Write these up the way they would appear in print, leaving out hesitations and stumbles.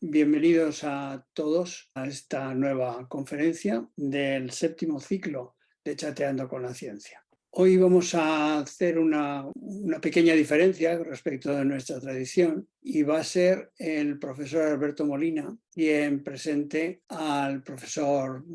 Bienvenidos a todos a esta nueva conferencia del séptimo ciclo de Chateando con la Ciencia. Hoy vamos a hacer una pequeña diferencia respecto de nuestra tradición y va a ser el profesor Alberto Molina quien presente al profesor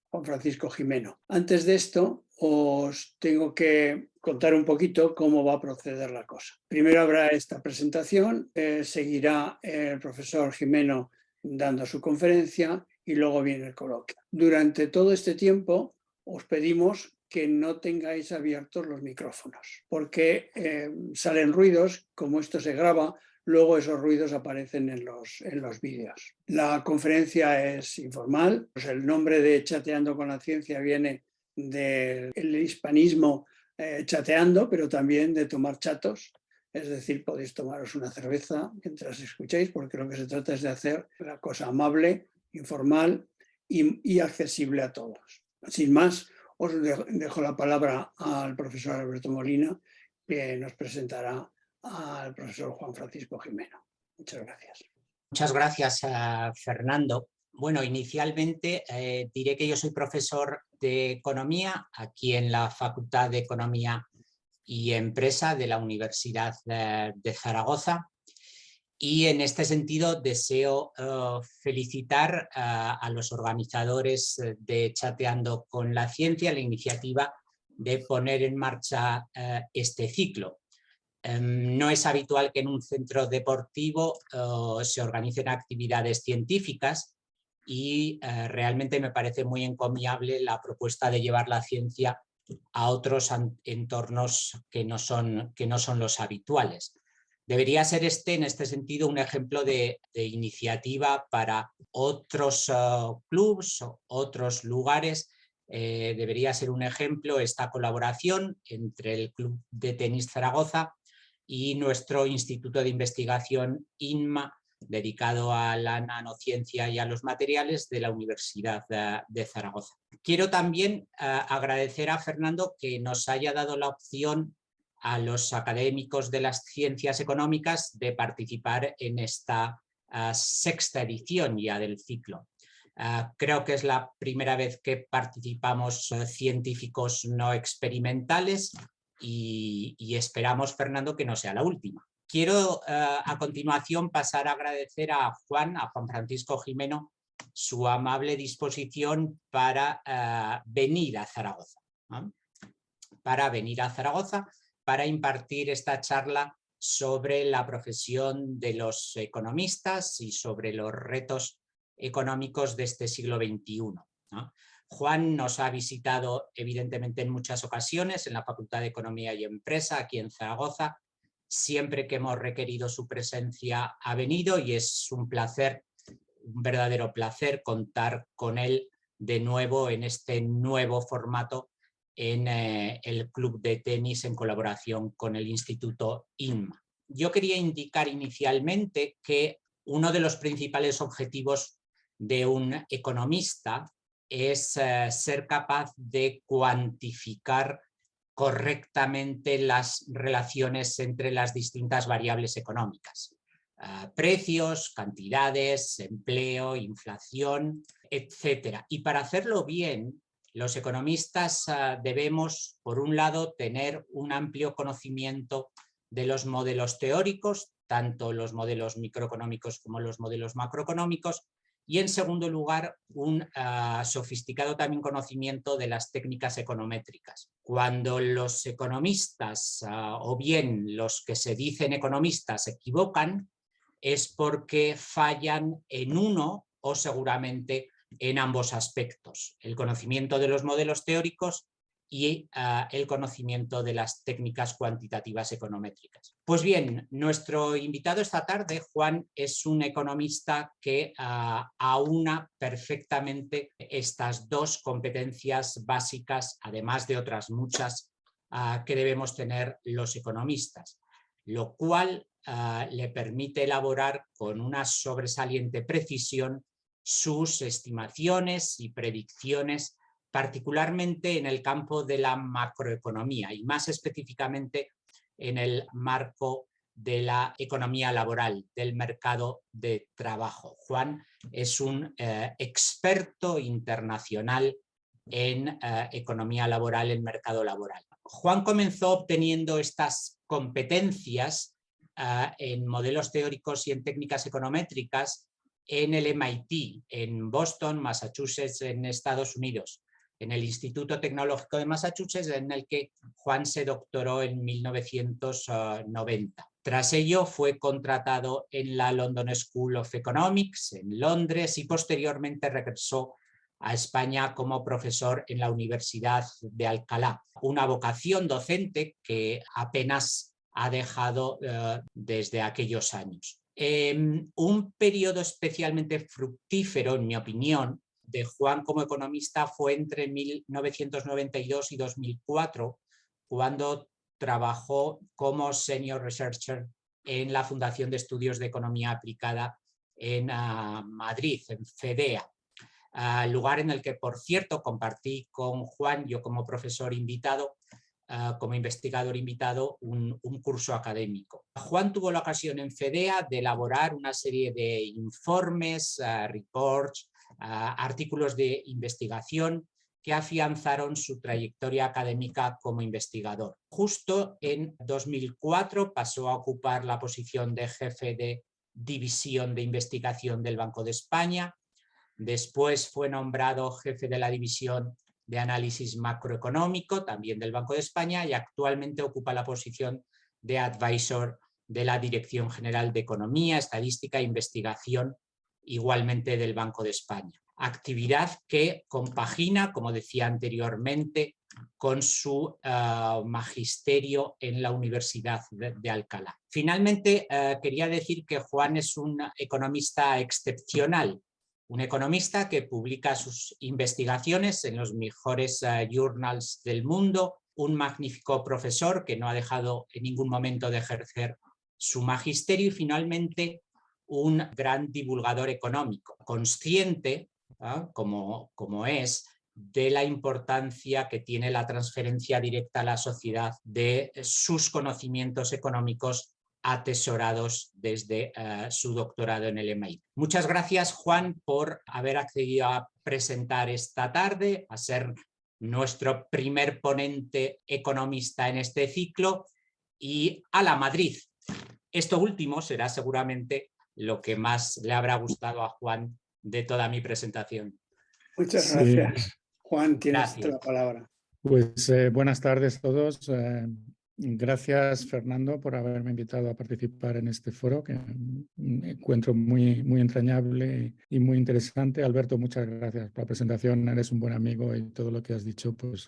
Juan Francisco Gimeno. Antes de esto, os tengo que contar un poquito cómo va a proceder la cosa. Primero habrá esta presentación, seguirá el profesor Gimeno dando su conferencia y luego viene el coloquio. Durante todo este tiempo os pedimos que no tengáis abiertos los micrófonos, porque salen ruidos, como esto se graba, luego esos ruidos aparecen en los vídeos. La conferencia es informal, pues el nombre de Chateando con la Ciencia viene del hispanismo chateando, pero también de tomar chatos, es decir, podéis tomaros una cerveza mientras escucháis, porque lo que se trata es de hacer la cosa amable, informal y accesible a todos. Sin más, os dejo la palabra al profesor Alberto Molina, que nos presentará al profesor Juan Francisco Gimeno. Muchas gracias. Muchas gracias, Fernando. Bueno, inicialmente diré que yo soy profesor de Economía aquí en la Facultad de Economía y Empresa de la Universidad de Zaragoza, y en este sentido deseo felicitar a los organizadores de Chateando con la Ciencia la iniciativa de poner en marcha este ciclo. No es habitual que en un centro deportivo se organicen actividades científicas y realmente me parece muy encomiable la propuesta de llevar la ciencia a otros entornos que no son los habituales. Debería ser en este sentido, un ejemplo de iniciativa para otros clubs, otros lugares. Debería ser un ejemplo esta colaboración entre el Club de Tenis Zaragoza y nuestro Instituto de Investigación INMA, dedicado a la nanociencia y a los materiales de la Universidad de Zaragoza. Quiero también agradecer a Fernando que nos haya dado la opción a los académicos de las ciencias económicas de participar en esta sexta edición ya del ciclo. Creo que es la primera vez que participamos científicos no experimentales y esperamos, Fernando, que no sea la última. Quiero a continuación pasar a agradecer a Juan Francisco Gimeno su amable disposición para venir a Zaragoza. Para impartir esta charla sobre la profesión de los economistas y sobre los retos económicos de este siglo XXI, ¿no? Juan nos ha visitado evidentemente en muchas ocasiones en la Facultad de Economía y Empresa, aquí en Zaragoza. Siempre que hemos requerido su presencia ha venido y es un placer, un verdadero placer contar con él de nuevo en este nuevo formato en el Club de Tenis en colaboración con el Instituto INMA. Yo quería indicar inicialmente que uno de los principales objetivos de un economista es ser capaz de cuantificar correctamente las relaciones entre las distintas variables económicas. Precios, cantidades, empleo, inflación, etc. Y para hacerlo bien, los economistas debemos, por un lado, tener un amplio conocimiento de los modelos teóricos, tanto los modelos microeconómicos como los modelos macroeconómicos, y en segundo lugar, un sofisticado también conocimiento de las técnicas econométricas. Cuando los economistas, o bien los que se dicen economistas, se equivocan, es porque fallan en uno o seguramente en ambos aspectos: el conocimiento de los modelos teóricos y el conocimiento de las técnicas cuantitativas econométricas. Pues bien, nuestro invitado esta tarde, Juan, es un economista que aúna perfectamente estas dos competencias básicas, además de otras muchas que debemos tener los economistas, lo cual le permite elaborar con una sobresaliente precisión sus estimaciones y predicciones, particularmente en el campo de la macroeconomía y más específicamente en el marco de la economía laboral, del mercado de trabajo. Juan es un experto internacional en economía laboral, en mercado laboral. Juan comenzó obteniendo estas competencias en modelos teóricos y en técnicas econométricas en el MIT, en Boston, Massachusetts, en Estados Unidos, en el Instituto Tecnológico de Massachusetts, en el que Juan se doctoró en 1990. Tras ello fue contratado en la London School of Economics, en Londres, y posteriormente regresó a España como profesor en la Universidad de Alcalá. Una vocación docente que apenas ha dejado desde aquellos años. Un periodo especialmente fructífero, en mi opinión, de Juan como economista fue entre 1992 y 2004, cuando trabajó como Senior Researcher en la Fundación de Estudios de Economía Aplicada en Madrid, en FEDEA. Lugar en el que, por cierto, compartí con Juan, yo como profesor invitado, como investigador invitado, un curso académico. Juan tuvo la ocasión en FEDEA de elaborar una serie de informes, reports, artículos de investigación que afianzaron su trayectoria académica como investigador. Justo en 2004 pasó a ocupar la posición de jefe de división de investigación del Banco de España. Después fue nombrado jefe de la división de análisis macroeconómico, también del Banco de España, y actualmente ocupa la posición de advisor de la Dirección General de Economía, Estadística e Investigación, igualmente del Banco de España. Actividad que compagina, como decía anteriormente, con su magisterio en la Universidad de Alcalá. Finalmente, quería decir que Juan es un economista excepcional, un economista que publica sus investigaciones en los mejores journals del mundo, un magnífico profesor que no ha dejado en ningún momento de ejercer su magisterio y finalmente un gran divulgador económico, consciente, como es, de la importancia que tiene la transferencia directa a la sociedad de sus conocimientos económicos atesorados desde su doctorado en el MIT. Muchas gracias, Juan, por haber accedido a presentar esta tarde, a ser nuestro primer ponente economista en este ciclo, y ¡Hala Madrid! Esto último será seguramente lo que más le habrá gustado a Juan de toda mi presentación. Muchas gracias. Juan, tienes Gracias. la palabra. Pues buenas tardes a todos. Gracias, Fernando, por haberme invitado a participar en este foro, que me encuentro muy entrañable y muy interesante. Alberto, muchas gracias por la presentación. Eres un buen amigo y todo lo que has dicho pues,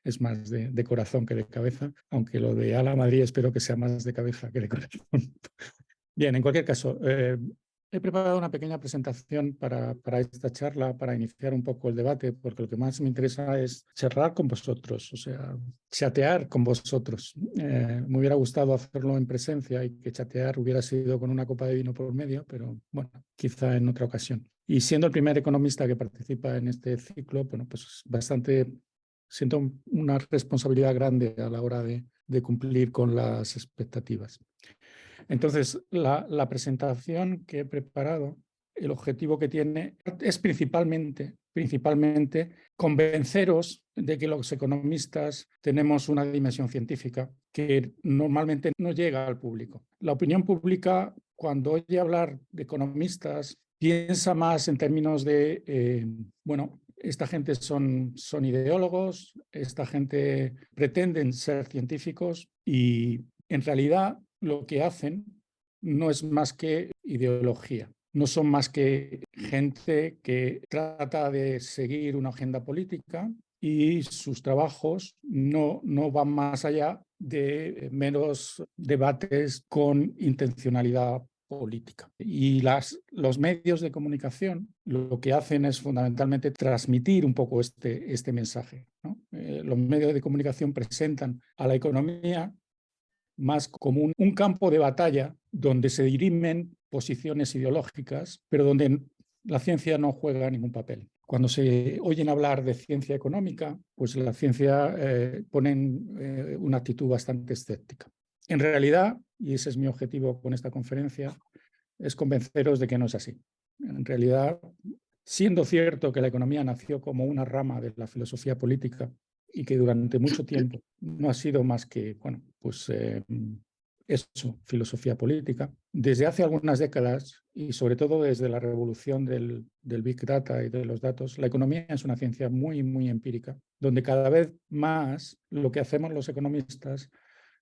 es más de corazón que de cabeza, aunque lo de ¡Hala Madrid espero que sea más de cabeza que de corazón. Bien, en cualquier caso, he preparado una pequeña presentación para esta charla, para iniciar un poco el debate, porque lo que más me interesa es charlar con vosotros, o sea, chatear con vosotros. Me hubiera gustado hacerlo en presencia y que chatear hubiera sido con una copa de vino por medio, pero bueno, quizá en otra ocasión. Y siendo el primer economista que participa en este ciclo, bueno, pues siento una responsabilidad grande a la hora de cumplir con las expectativas. Entonces, la presentación que he preparado, el objetivo que tiene es principalmente convenceros de que los economistas tenemos una dimensión científica que normalmente no llega al público. La opinión pública, cuando oye hablar de economistas, piensa más en términos de, esta gente son ideólogos, esta gente pretenden ser científicos y en realidad lo que hacen no es más que ideología. No son más que gente que trata de seguir una agenda política y sus trabajos no van más allá de meros debates con intencionalidad política. Y los medios de comunicación lo que hacen es fundamentalmente transmitir un poco este mensaje, ¿no? Los medios de comunicación presentan a la economía más como un campo de batalla donde se dirimen posiciones ideológicas, pero donde la ciencia no juega ningún papel. Cuando se oyen hablar de ciencia económica, pues la ciencia pone una actitud bastante escéptica. En realidad, y ese es mi objetivo con esta conferencia, es convenceros de que no es así. En realidad, siendo cierto que la economía nació como una rama de la filosofía política y que durante mucho tiempo no ha sido más que, bueno, pues eso, filosofía política, desde hace algunas décadas y sobre todo desde la revolución del Big Data y de los datos, la economía es una ciencia muy, muy empírica, donde cada vez más lo que hacemos los economistas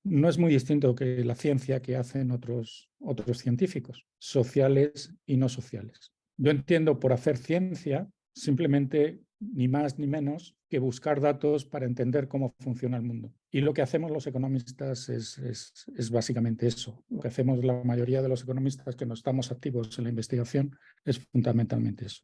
no es muy distinto que la ciencia que hacen otros científicos, sociales y no sociales. Yo entiendo por hacer ciencia simplemente ni más ni menos que buscar datos para entender cómo funciona el mundo. Y lo que hacemos los economistas es básicamente eso. Lo que hacemos la mayoría de los economistas que no estamos activos en la investigación es fundamentalmente eso.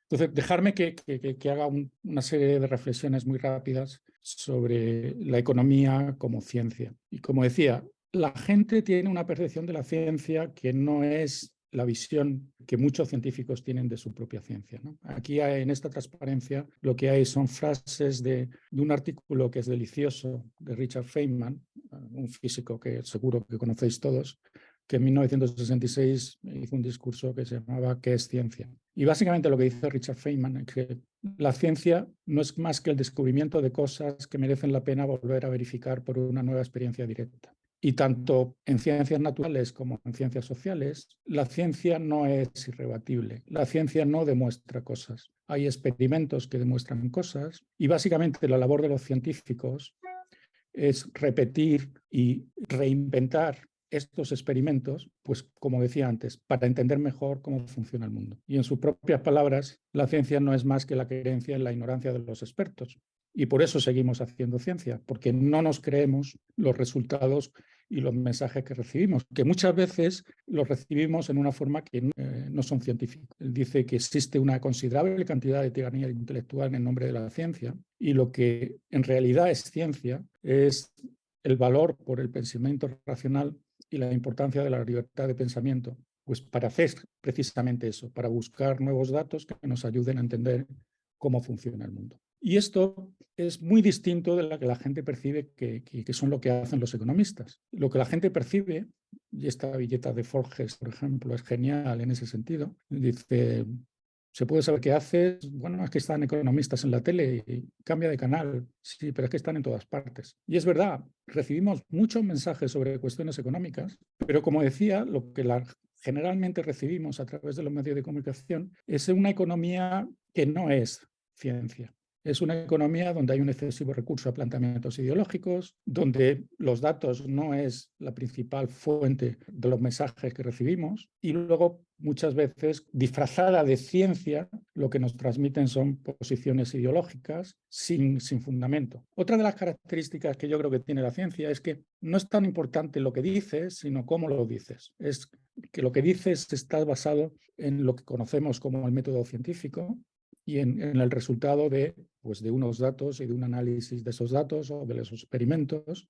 Entonces, dejarme que haga una serie de reflexiones muy rápidas sobre la economía como ciencia. Y como decía, la gente tiene una percepción de la ciencia que no es la visión que muchos científicos tienen de su propia ciencia, ¿no? Aquí en esta transparencia lo que hay son frases de un artículo que es delicioso de Richard Feynman, un físico que seguro que conocéis todos, que en 1966 hizo un discurso que se llamaba ¿Qué es ciencia? Y básicamente lo que dice Richard Feynman es que la ciencia no es más que el descubrimiento de cosas que merecen la pena volver a verificar por una nueva experiencia directa. Y tanto en ciencias naturales como en ciencias sociales, la ciencia no es irrebatible. La ciencia no demuestra cosas. Hay experimentos que demuestran cosas y básicamente la labor de los científicos es repetir y reinventar estos experimentos, pues como decía antes, para entender mejor cómo funciona el mundo. Y en sus propias palabras, la ciencia no es más que la creencia en la ignorancia de los expertos. Y por eso seguimos haciendo ciencia, porque no nos creemos los resultados y los mensajes que recibimos, que muchas veces los recibimos en una forma que no son científicos. Él dice que existe una considerable cantidad de tiranía intelectual en el nombre de la ciencia y lo que en realidad es ciencia es el valor por el pensamiento racional y la importancia de la libertad de pensamiento, pues para hacer precisamente eso, para buscar nuevos datos que nos ayuden a entender cómo funciona el mundo. Y esto es muy distinto de lo que la gente percibe que son lo que hacen los economistas. Lo que la gente percibe, y esta billeta de Forges, por ejemplo, es genial en ese sentido, dice, ¿se puede saber qué haces? Bueno, es que están economistas en la tele y cambia de canal. Sí, pero es que están en todas partes. Y es verdad, recibimos muchos mensajes sobre cuestiones económicas, pero como decía, lo que generalmente recibimos a través de los medios de comunicación es una economía que no es ciencia. Es una economía donde hay un excesivo recurso a planteamientos ideológicos, donde los datos no es la principal fuente de los mensajes que recibimos y luego muchas veces disfrazada de ciencia lo que nos transmiten son posiciones ideológicas sin fundamento. Otra de las características que yo creo que tiene la ciencia es que no es tan importante lo que dices, sino cómo lo dices. Es que lo que dices está basado en lo que conocemos como el método científico y en el resultado de unos datos y de un análisis de esos datos o de esos experimentos.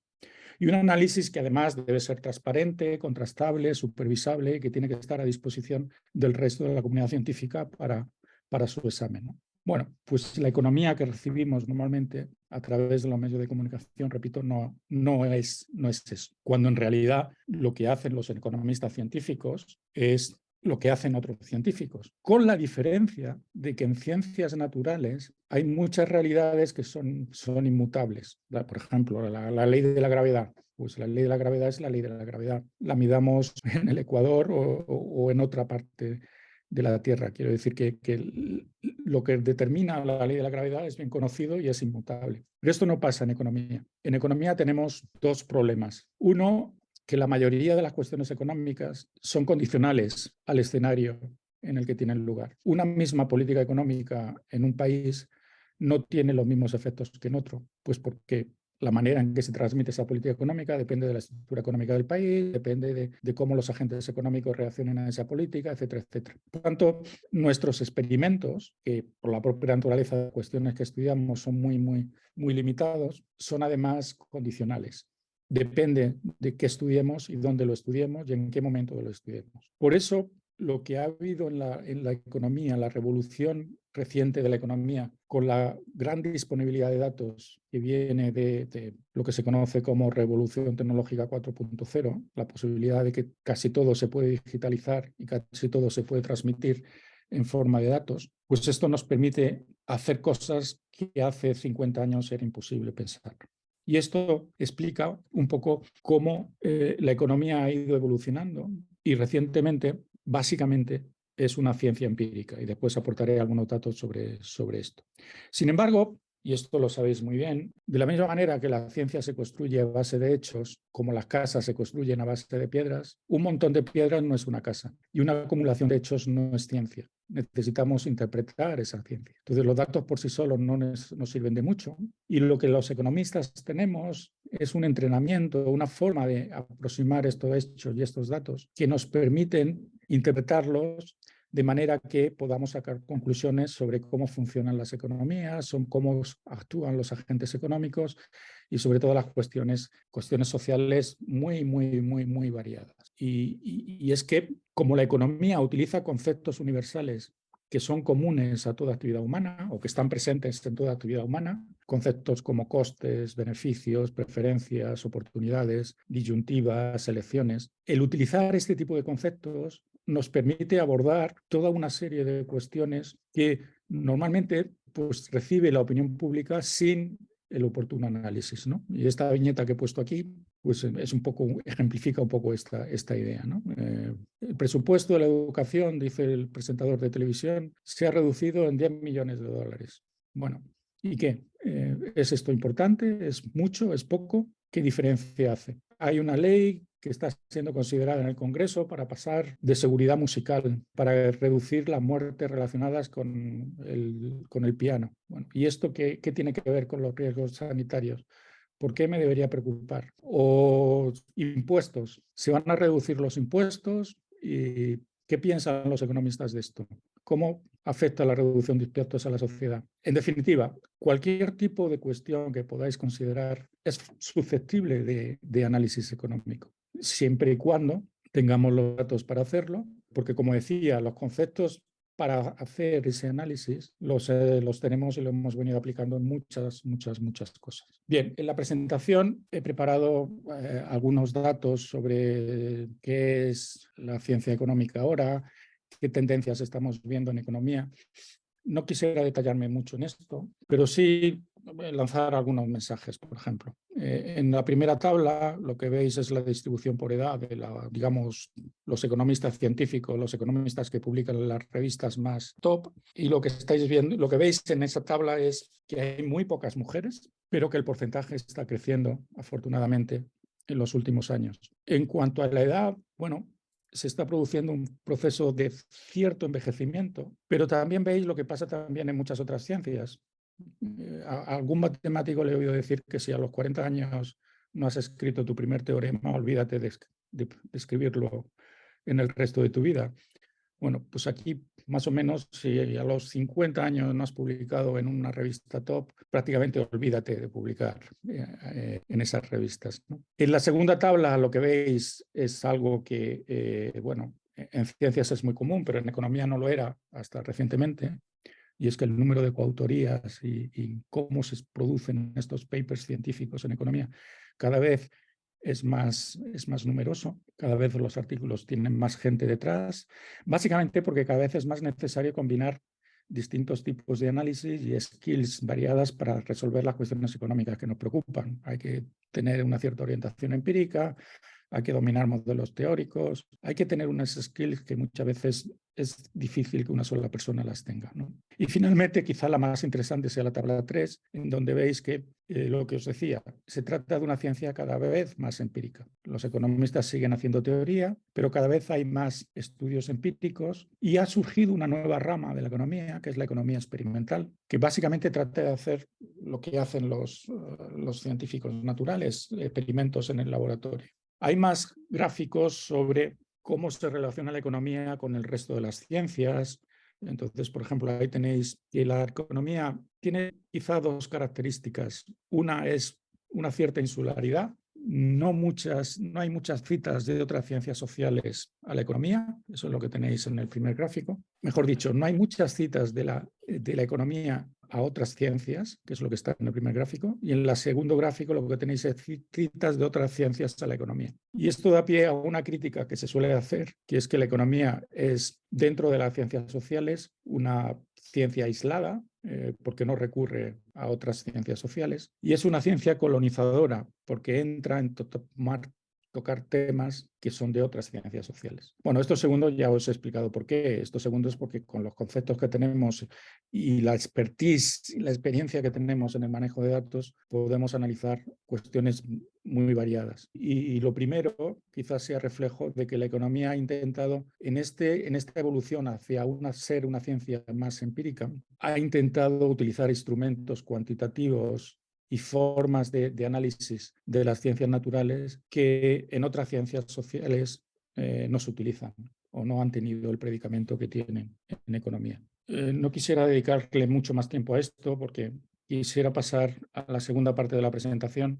Y un análisis que además debe ser transparente, contrastable, supervisable y que tiene que estar a disposición del resto de la comunidad científica para su examen, ¿no? Bueno, pues la economía que recibimos normalmente a través de los medios de comunicación, repito, no es eso. Cuando en realidad lo que hacen los economistas científicos es lo que hacen otros científicos, con la diferencia de que en ciencias naturales hay muchas realidades que son inmutables. Por ejemplo, la ley de la gravedad. Pues la ley de la gravedad es la ley de la gravedad. La midamos en el Ecuador o en otra parte de la Tierra. Quiero decir que lo que determina la ley de la gravedad es bien conocido y es inmutable. Pero esto no pasa en economía. En economía tenemos dos problemas. Uno, que la mayoría de las cuestiones económicas son condicionales al escenario en el que tienen lugar. Una misma política económica en un país no tiene los mismos efectos que en otro, pues porque la manera en que se transmite esa política económica depende de la estructura económica del país, depende de cómo los agentes económicos reaccionen a esa política, etcétera, etcétera. Por tanto, nuestros experimentos, que por la propia naturaleza de cuestiones que estudiamos son muy limitados, son además condicionales. Depende de qué estudiemos y dónde lo estudiemos y en qué momento lo estudiemos. Por eso, lo que ha habido en la economía, la revolución reciente de la economía, con la gran disponibilidad de datos que viene de lo que se conoce como revolución tecnológica 4.0, la posibilidad de que casi todo se puede digitalizar y casi todo se puede transmitir en forma de datos, pues esto nos permite hacer cosas que hace 50 años era imposible pensar. Y esto explica un poco cómo la economía ha ido evolucionando y recientemente, básicamente, es una ciencia empírica y después aportaré algunos datos sobre esto. Sin embargo, y esto lo sabéis muy bien, de la misma manera que la ciencia se construye a base de hechos, como las casas se construyen a base de piedras, un montón de piedras no es una casa y una acumulación de hechos no es ciencia. Necesitamos interpretar esa ciencia. Entonces, los datos por sí solos no nos sirven de mucho y lo que los economistas tenemos es un entrenamiento, una forma de aproximar estos hechos y estos datos que nos permiten interpretarlos de manera que podamos sacar conclusiones sobre cómo funcionan las economías, cómo actúan los agentes económicos y sobre todo las cuestiones sociales muy variadas. Y es que como la economía utiliza conceptos universales que son comunes a toda actividad humana o que están presentes en toda actividad humana, conceptos como costes, beneficios, preferencias, oportunidades, disyuntivas, elecciones. El utilizar este tipo de conceptos nos permite abordar toda una serie de cuestiones que normalmente pues, recibe la opinión pública sin el oportuno análisis, ¿no? Y esta viñeta que he puesto aquí pues es un poco, ejemplifica un poco esta idea, ¿no? El presupuesto de la educación, dice el presentador de televisión, se ha reducido en 10 millones de dólares. Bueno, ¿y qué? ¿Es esto importante? ¿Es mucho? ¿Es poco? ¿Qué diferencia hace? Hay una ley que está siendo considerada en el Congreso para pasar de seguridad musical, para reducir las muertes relacionadas con el piano. Bueno, ¿y esto qué tiene que ver con los riesgos sanitarios? ¿Por qué me debería preocupar? O impuestos. ¿Se van a reducir los impuestos? ¿Y qué piensan los economistas de esto? ¿Cómo afecta la reducción de impuestos a la sociedad? En definitiva, cualquier tipo de cuestión que podáis considerar es susceptible de análisis económico, siempre y cuando tengamos los datos para hacerlo, porque como decía, los conceptos para hacer ese análisis los tenemos y lo hemos venido aplicando en muchas cosas. Bien, en la presentación he preparado algunos datos sobre qué es la ciencia económica ahora, qué tendencias estamos viendo en economía. No quisiera detallarme mucho en esto, pero sí lanzar algunos mensajes, por ejemplo. En la primera tabla lo que veis es la distribución por edad de digamos, los economistas científicos, los economistas que publican en las revistas más top, y lo que estáis viendo, lo que veis en esa tabla es que hay muy pocas mujeres, pero que el porcentaje está creciendo, afortunadamente, en los últimos años. En cuanto a la edad, bueno, se está produciendo un proceso de cierto envejecimiento, pero también veis lo que pasa también en muchas otras ciencias. A algún matemático le he oído decir que si a los 40 años no has escrito tu primer teorema, olvídate de escribirlo en el resto de tu vida. Bueno, pues aquí más o menos, si a los 50 años no has publicado en una revista top, prácticamente olvídate de publicar en esas revistas, ¿no? En la segunda tabla lo que veis es algo que, bueno, en ciencias es muy común, pero en economía no lo era hasta recientemente, y es que el número de coautorías y cómo se producen estos papers científicos en economía cada vez es más numeroso, cada vez los artículos tienen más gente detrás, básicamente porque cada vez es más necesario combinar distintos tipos de análisis y skills variadas para resolver las cuestiones económicas que nos preocupan. Hay que tener una cierta orientación empírica, hay que dominar modelos teóricos, hay que tener unas skills que muchas veces es difícil que una sola persona las tenga, ¿no? Y finalmente, quizá la más interesante sea la tabla 3, en donde veis que lo que os decía, se trata de una ciencia cada vez más empírica. Los economistas siguen haciendo teoría, pero cada vez hay más estudios empíricos y ha surgido una nueva rama de la economía, que es la economía experimental, que básicamente trata de hacer lo que hacen los científicos naturales, experimentos en el laboratorio. Hay más gráficos sobre cómo se relaciona la economía con el resto de las ciencias. Entonces, por ejemplo, ahí tenéis que la economía tiene quizá dos características. Una es una cierta insularidad. no hay muchas citas de otras ciencias sociales a la economía, eso es lo que tenéis en el primer gráfico. Mejor dicho, no hay muchas citas de la economía a otras ciencias, que es lo que está en el primer gráfico, y en el segundo gráfico lo que tenéis es citas de otras ciencias a la economía. Y esto da pie a una crítica que se suele hacer, que es que la economía es, dentro de las ciencias sociales, una ciencia aislada, porque no recurre a otras ciencias sociales, y es una ciencia colonizadora, porque entra en tocar temas que son de otras ciencias sociales. Bueno, esto segundo ya os he explicado por qué. Esto segundo es porque con los conceptos que tenemos y la expertise y la experiencia que tenemos en el manejo de datos, podemos analizar cuestiones muy variadas. Y lo primero quizás sea reflejo de que la economía ha intentado, en esta evolución hacia ser una ciencia más empírica, ha intentado utilizar instrumentos cuantitativos y formas de análisis de las ciencias naturales que en otras ciencias sociales no se utilizan o no han tenido el predicamento que tienen en economía. No quisiera dedicarle mucho más tiempo a esto porque quisiera pasar a la segunda parte de la presentación,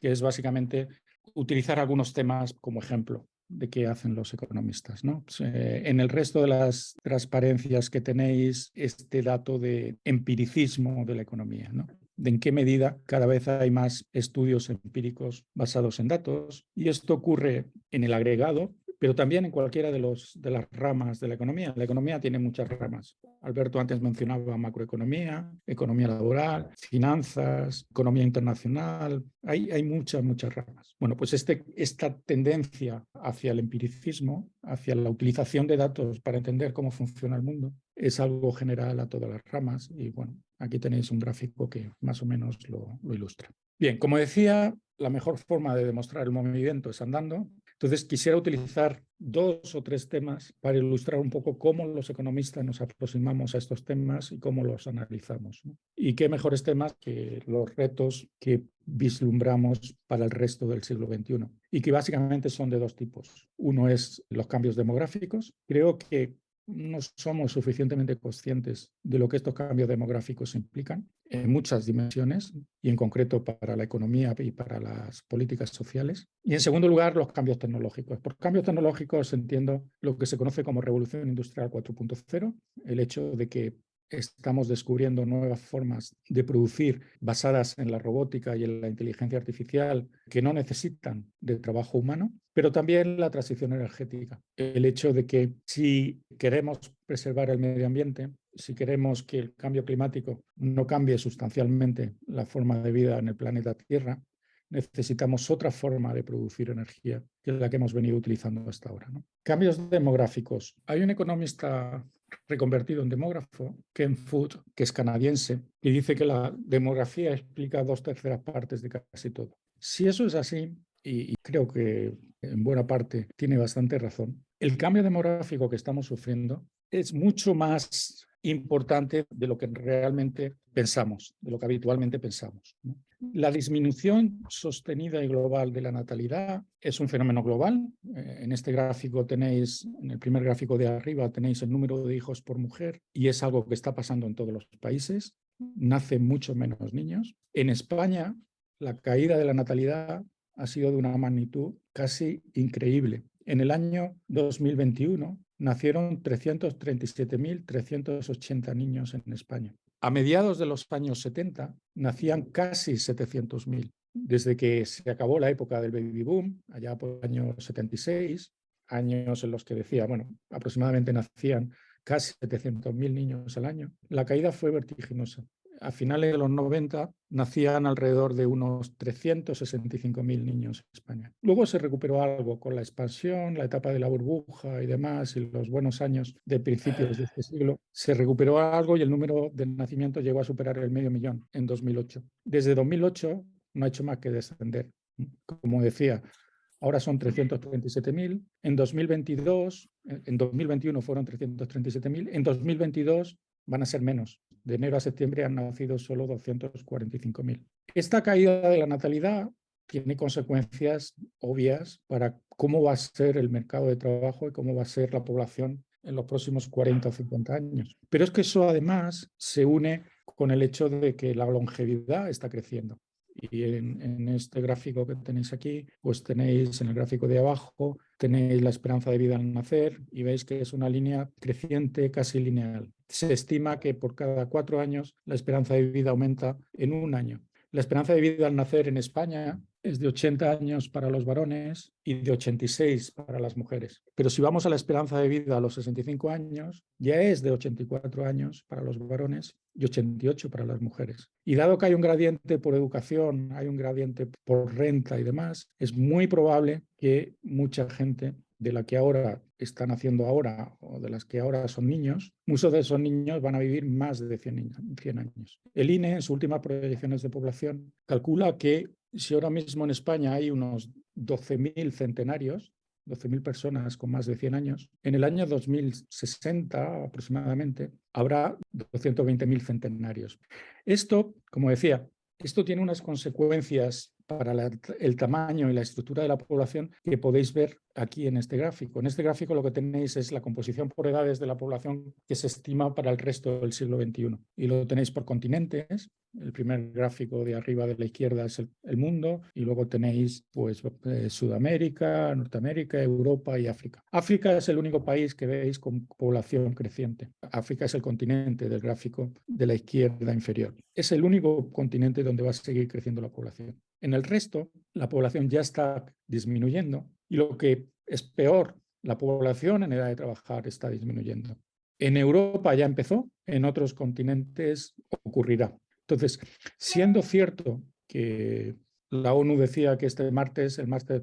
que es básicamente utilizar algunos temas como ejemplo de qué hacen los economistas, ¿no? En el resto de las transparencias que tenéis, este dato de empiricismo de la economía, ¿no? De en qué medida cada vez hay más estudios empíricos basados en datos, y esto ocurre en el agregado, pero también en cualquiera de las ramas de la economía. La economía tiene muchas ramas. Alberto antes mencionaba macroeconomía, economía laboral, finanzas, economía internacional. Hay muchas ramas. Bueno, pues esta tendencia hacia el empiricismo, hacia la utilización de datos para entender cómo funciona el mundo, es algo general a todas las ramas. Y bueno, aquí tenéis un gráfico que más o menos lo ilustra. Bien, como decía, la mejor forma de demostrar el movimiento es andando. Entonces, quisiera utilizar 2 o 3 temas para ilustrar un poco cómo los economistas nos aproximamos a estos temas y cómo los analizamos, ¿no? Y qué mejores temas que los retos que vislumbramos para el resto del siglo XXI, y que básicamente son de 2 tipos. Uno es los cambios demográficos. Creo que no somos suficientemente conscientes de lo que estos cambios demográficos implican en muchas dimensiones, y en concreto para la economía y para las políticas sociales. Y en segundo lugar, los cambios tecnológicos. Por cambios tecnológicos entiendo lo que se conoce como Revolución Industrial 4.0, el hecho de que estamos descubriendo nuevas formas de producir basadas en la robótica y en la inteligencia artificial que no necesitan de trabajo humano, pero también la transición energética. El hecho de que si queremos preservar el medio ambiente, si queremos que el cambio climático no cambie sustancialmente la forma de vida en el planeta Tierra, necesitamos otra forma de producir energía que la que hemos venido utilizando hasta ahora, ¿no? Cambios demográficos. Hay un economista reconvertido en demógrafo, Ken Foot, que es canadiense, y dice que la demografía explica 2/3 partes de casi todo. Si eso es así, y creo que en buena parte tiene bastante razón, el cambio demográfico que estamos sufriendo es mucho más importante de lo que realmente pensamos, de lo que habitualmente pensamos, ¿no? La disminución sostenida y global de la natalidad es un fenómeno global. En este gráfico tenéis, en el primer gráfico de arriba, tenéis el número de hijos por mujer, y es algo que está pasando en todos los países. Nacen mucho menos niños. En España, la caída de la natalidad ha sido de una magnitud casi increíble. En el año 2021 nacieron 337.380 niños en España. A mediados de los años 70 nacían casi 700.000. Desde que se acabó la época del baby boom, allá por el año 76, años en los que decía, bueno, aproximadamente nacían casi 700.000 niños al año, la caída fue vertiginosa. A finales de los 90 nacían alrededor de unos 365.000 niños en España. Luego se recuperó algo con la expansión, la etapa de la burbuja y demás, y los buenos años de principios de este siglo. Se recuperó algo y el número de nacimientos llegó a superar el 500.000 en 2008. Desde 2008 no ha hecho más que descender. Como decía, ahora son 337.000. En 2021 fueron 337.000. En 2022 van a ser menos. De enero a septiembre han nacido solo 245.000. Esta caída de la natalidad tiene consecuencias obvias para cómo va a ser el mercado de trabajo y cómo va a ser la población en los próximos 40 o 50 años. Pero es que eso además se une con el hecho de que la longevidad está creciendo. Y en este gráfico que tenéis aquí, pues tenéis en el gráfico de abajo, tenéis la esperanza de vida al nacer y veis que es una línea creciente casi lineal. Se estima que por cada 4 años la esperanza de vida aumenta en 1 año. La esperanza de vida al nacer en España es de 80 años para los varones y de 86 para las mujeres. Pero si vamos a la esperanza de vida a los 65 años, ya es de 84 años para los varones y 88 para las mujeres. Y dado que hay un gradiente por educación, hay un gradiente por renta y demás, es muy probable que mucha gente de la que ahora están haciendo ahora o de las que ahora son niños, muchos de esos niños van a vivir más de 100 años. El INE, en sus últimas proyecciones de población, calcula que si ahora mismo en España hay unos 12.000 centenarios, 12.000 personas con más de 100 años, en el año 2060 aproximadamente habrá 220.000 centenarios. Esto, como decía, esto tiene unas consecuencias para el tamaño y la estructura de la población que podéis ver aquí en este gráfico. En este gráfico lo que tenéis es la composición por edades de la población que se estima para el resto del siglo XXI. Y lo tenéis por continentes. El primer gráfico de arriba de la izquierda es el mundo y luego tenéis pues, Sudamérica, Norteamérica, Europa y África. África es el único país que veis con población creciente. África es el continente del gráfico de la izquierda inferior. Es el único continente donde va a seguir creciendo la población. En el resto, la población ya está disminuyendo y lo que es peor, la población en edad de trabajar está disminuyendo. En Europa ya empezó, en otros continentes ocurrirá. Entonces, siendo cierto que la ONU decía que el martes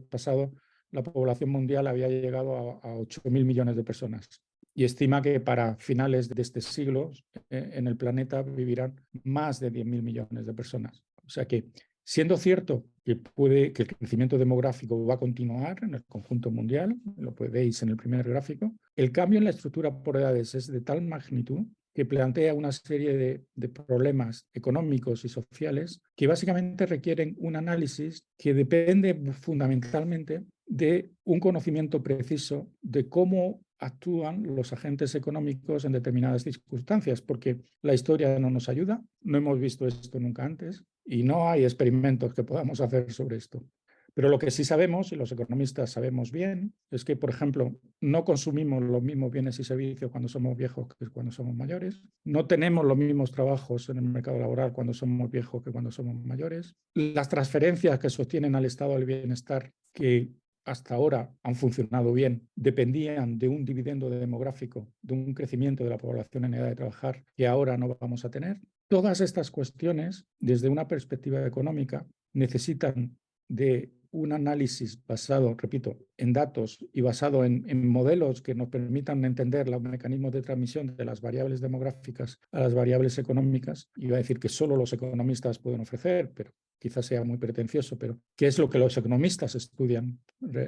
pasado, la población mundial había llegado a 8.000 millones de personas y estima que para finales de este siglo en el planeta vivirán más de 10.000 millones de personas. O sea que, siendo cierto que el crecimiento demográfico va a continuar en el conjunto mundial, lo veis en el primer gráfico, el cambio en la estructura por edades es de tal magnitud que plantea una serie de problemas económicos y sociales que básicamente requieren un análisis que depende fundamentalmente de un conocimiento preciso de cómo actúan los agentes económicos en determinadas circunstancias, porque la historia no nos ayuda, no hemos visto esto nunca antes y no hay experimentos que podamos hacer sobre esto. Pero lo que sí sabemos, y los economistas sabemos bien, es que, por ejemplo, no consumimos los mismos bienes y servicios cuando somos viejos que cuando somos mayores. No tenemos los mismos trabajos en el mercado laboral cuando somos viejos que cuando somos mayores. Las transferencias que sostienen al estado del bienestar, que hasta ahora han funcionado bien, dependían de un dividendo demográfico, de un crecimiento de la población en edad de trabajar que ahora no vamos a tener. Todas estas cuestiones, desde una perspectiva económica, necesitan de un análisis basado, repito, en datos y basado en modelos que nos permitan entender los mecanismos de transmisión de las variables demográficas a las variables económicas. Iba a decir que solo los economistas pueden ofrecer, pero quizás sea muy pretencioso, pero ¿qué es lo que los economistas estudian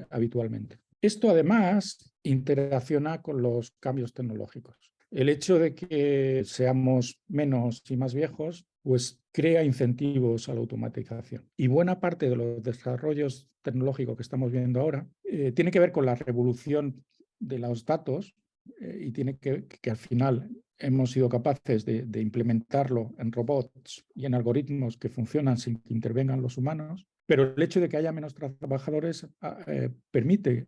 habitualmente? Esto además interacciona con los cambios tecnológicos. El hecho de que seamos menos y más viejos pues crea incentivos a la automatización. Y buena parte de los desarrollos tecnológicos que estamos viendo ahora tiene que ver con la revolución de los datos y tiene que al final hemos sido capaces de implementarlo en robots y en algoritmos que funcionan sin que intervengan los humanos, pero el hecho de que haya menos trabajadores permite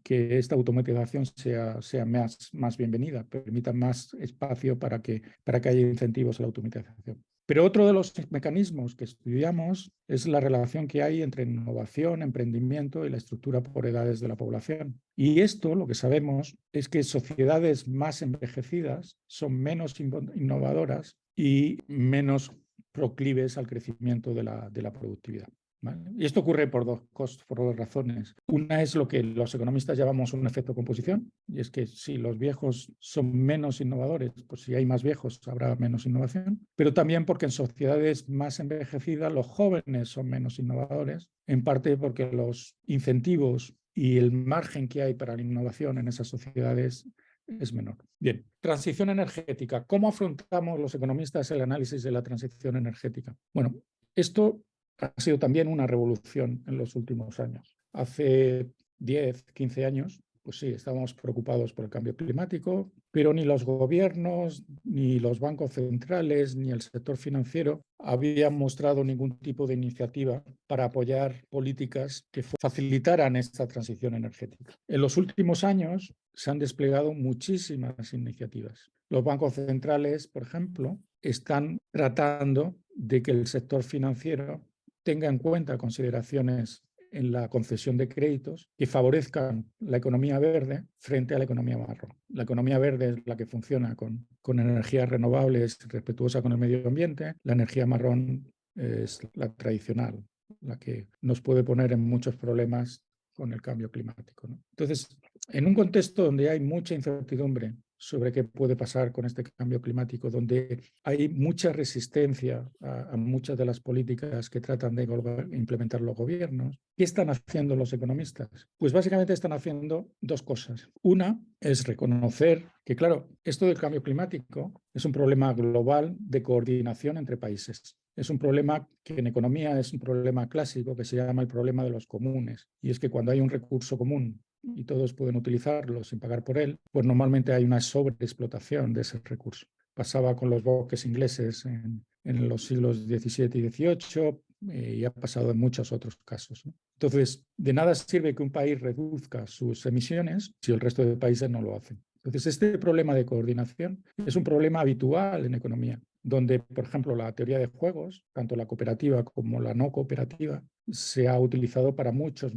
que esta automatización sea más bienvenida, permita más espacio para que haya incentivos a la automatización. Pero otro de los mecanismos que estudiamos es la relación que hay entre innovación, emprendimiento y la estructura por edades de la población. Y esto, lo que sabemos, es que sociedades más envejecidas son menos innovadoras y menos proclives al crecimiento de la productividad. ¿Vale? Y esto ocurre por dos razones. Una es lo que los economistas llamamos un efecto composición, y es que si los viejos son menos innovadores, pues si hay más viejos habrá menos innovación, pero también porque en sociedades más envejecidas los jóvenes son menos innovadores, en parte porque los incentivos y el margen que hay para la innovación en esas sociedades es menor. Bien, transición energética. ¿Cómo afrontamos los economistas el análisis de la transición energética? Bueno, esto ha sido también una revolución en los últimos años. Hace 10, 15 años, pues sí, estábamos preocupados por el cambio climático, pero ni los gobiernos, ni los bancos centrales, ni el sector financiero habían mostrado ningún tipo de iniciativa para apoyar políticas que facilitaran esta transición energética. En los últimos años se han desplegado muchísimas iniciativas. Los bancos centrales, por ejemplo, están tratando de que el sector financiero tenga en cuenta consideraciones en la concesión de créditos que favorezcan la economía verde frente a la economía marrón. La economía verde es la que funciona con energías renovables, respetuosa con el medio ambiente. La energía marrón es la tradicional, la que nos puede poner en muchos problemas con el cambio climático, ¿no? Entonces, en un contexto donde hay mucha incertidumbre sobre qué puede pasar con este cambio climático, donde hay mucha resistencia a muchas de las políticas que tratan de implementar los gobiernos. ¿Qué están haciendo los economistas? Pues básicamente están haciendo dos cosas. Una es reconocer que, claro, esto del cambio climático es un problema global de coordinación entre países. Es un problema que en economía es un problema clásico que se llama el problema de los comunes. Y es que cuando hay un recurso común y todos pueden utilizarlo sin pagar por él, pues normalmente hay una sobreexplotación de ese recurso. Pasaba con los bosques ingleses en los siglos XVII y XVIII y ha pasado en muchos otros casos, ¿no? Entonces, de nada sirve que un país reduzca sus emisiones si el resto de países no lo hacen. Entonces, este problema de coordinación es un problema habitual en economía, donde, por ejemplo, la teoría de juegos, tanto la cooperativa como la no cooperativa, se ha utilizado para muchos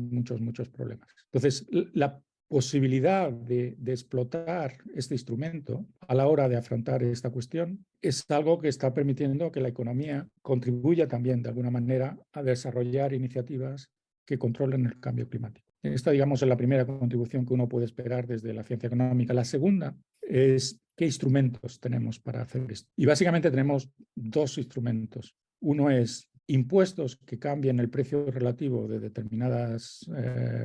problemas. Entonces, la posibilidad de explotar este instrumento a la hora de afrontar esta cuestión es algo que está permitiendo que la economía contribuya también de alguna manera a desarrollar iniciativas que controlen el cambio climático. Esta, digamos, es la primera contribución que uno puede esperar desde la ciencia económica. La segunda es qué instrumentos tenemos para hacer esto. Y básicamente tenemos dos instrumentos. Uno es impuestos que cambien el precio relativo de determinadas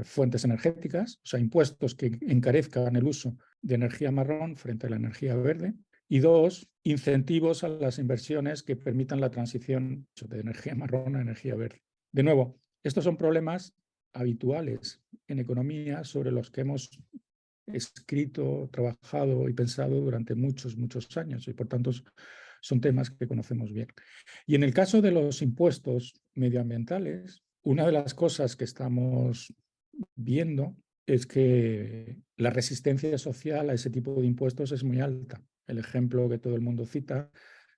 fuentes energéticas, o sea, impuestos que encarezcan el uso de energía marrón frente a la energía verde. Y dos, incentivos a las inversiones que permitan la transición de energía marrón a energía verde. De nuevo, estos son problemas habituales en economía sobre los que hemos escrito, trabajado y pensado durante muchos años y por tanto son temas que conocemos bien. Y en el caso de los impuestos medioambientales, una de las cosas que estamos viendo es que la resistencia social a ese tipo de impuestos es muy alta. El ejemplo que todo el mundo cita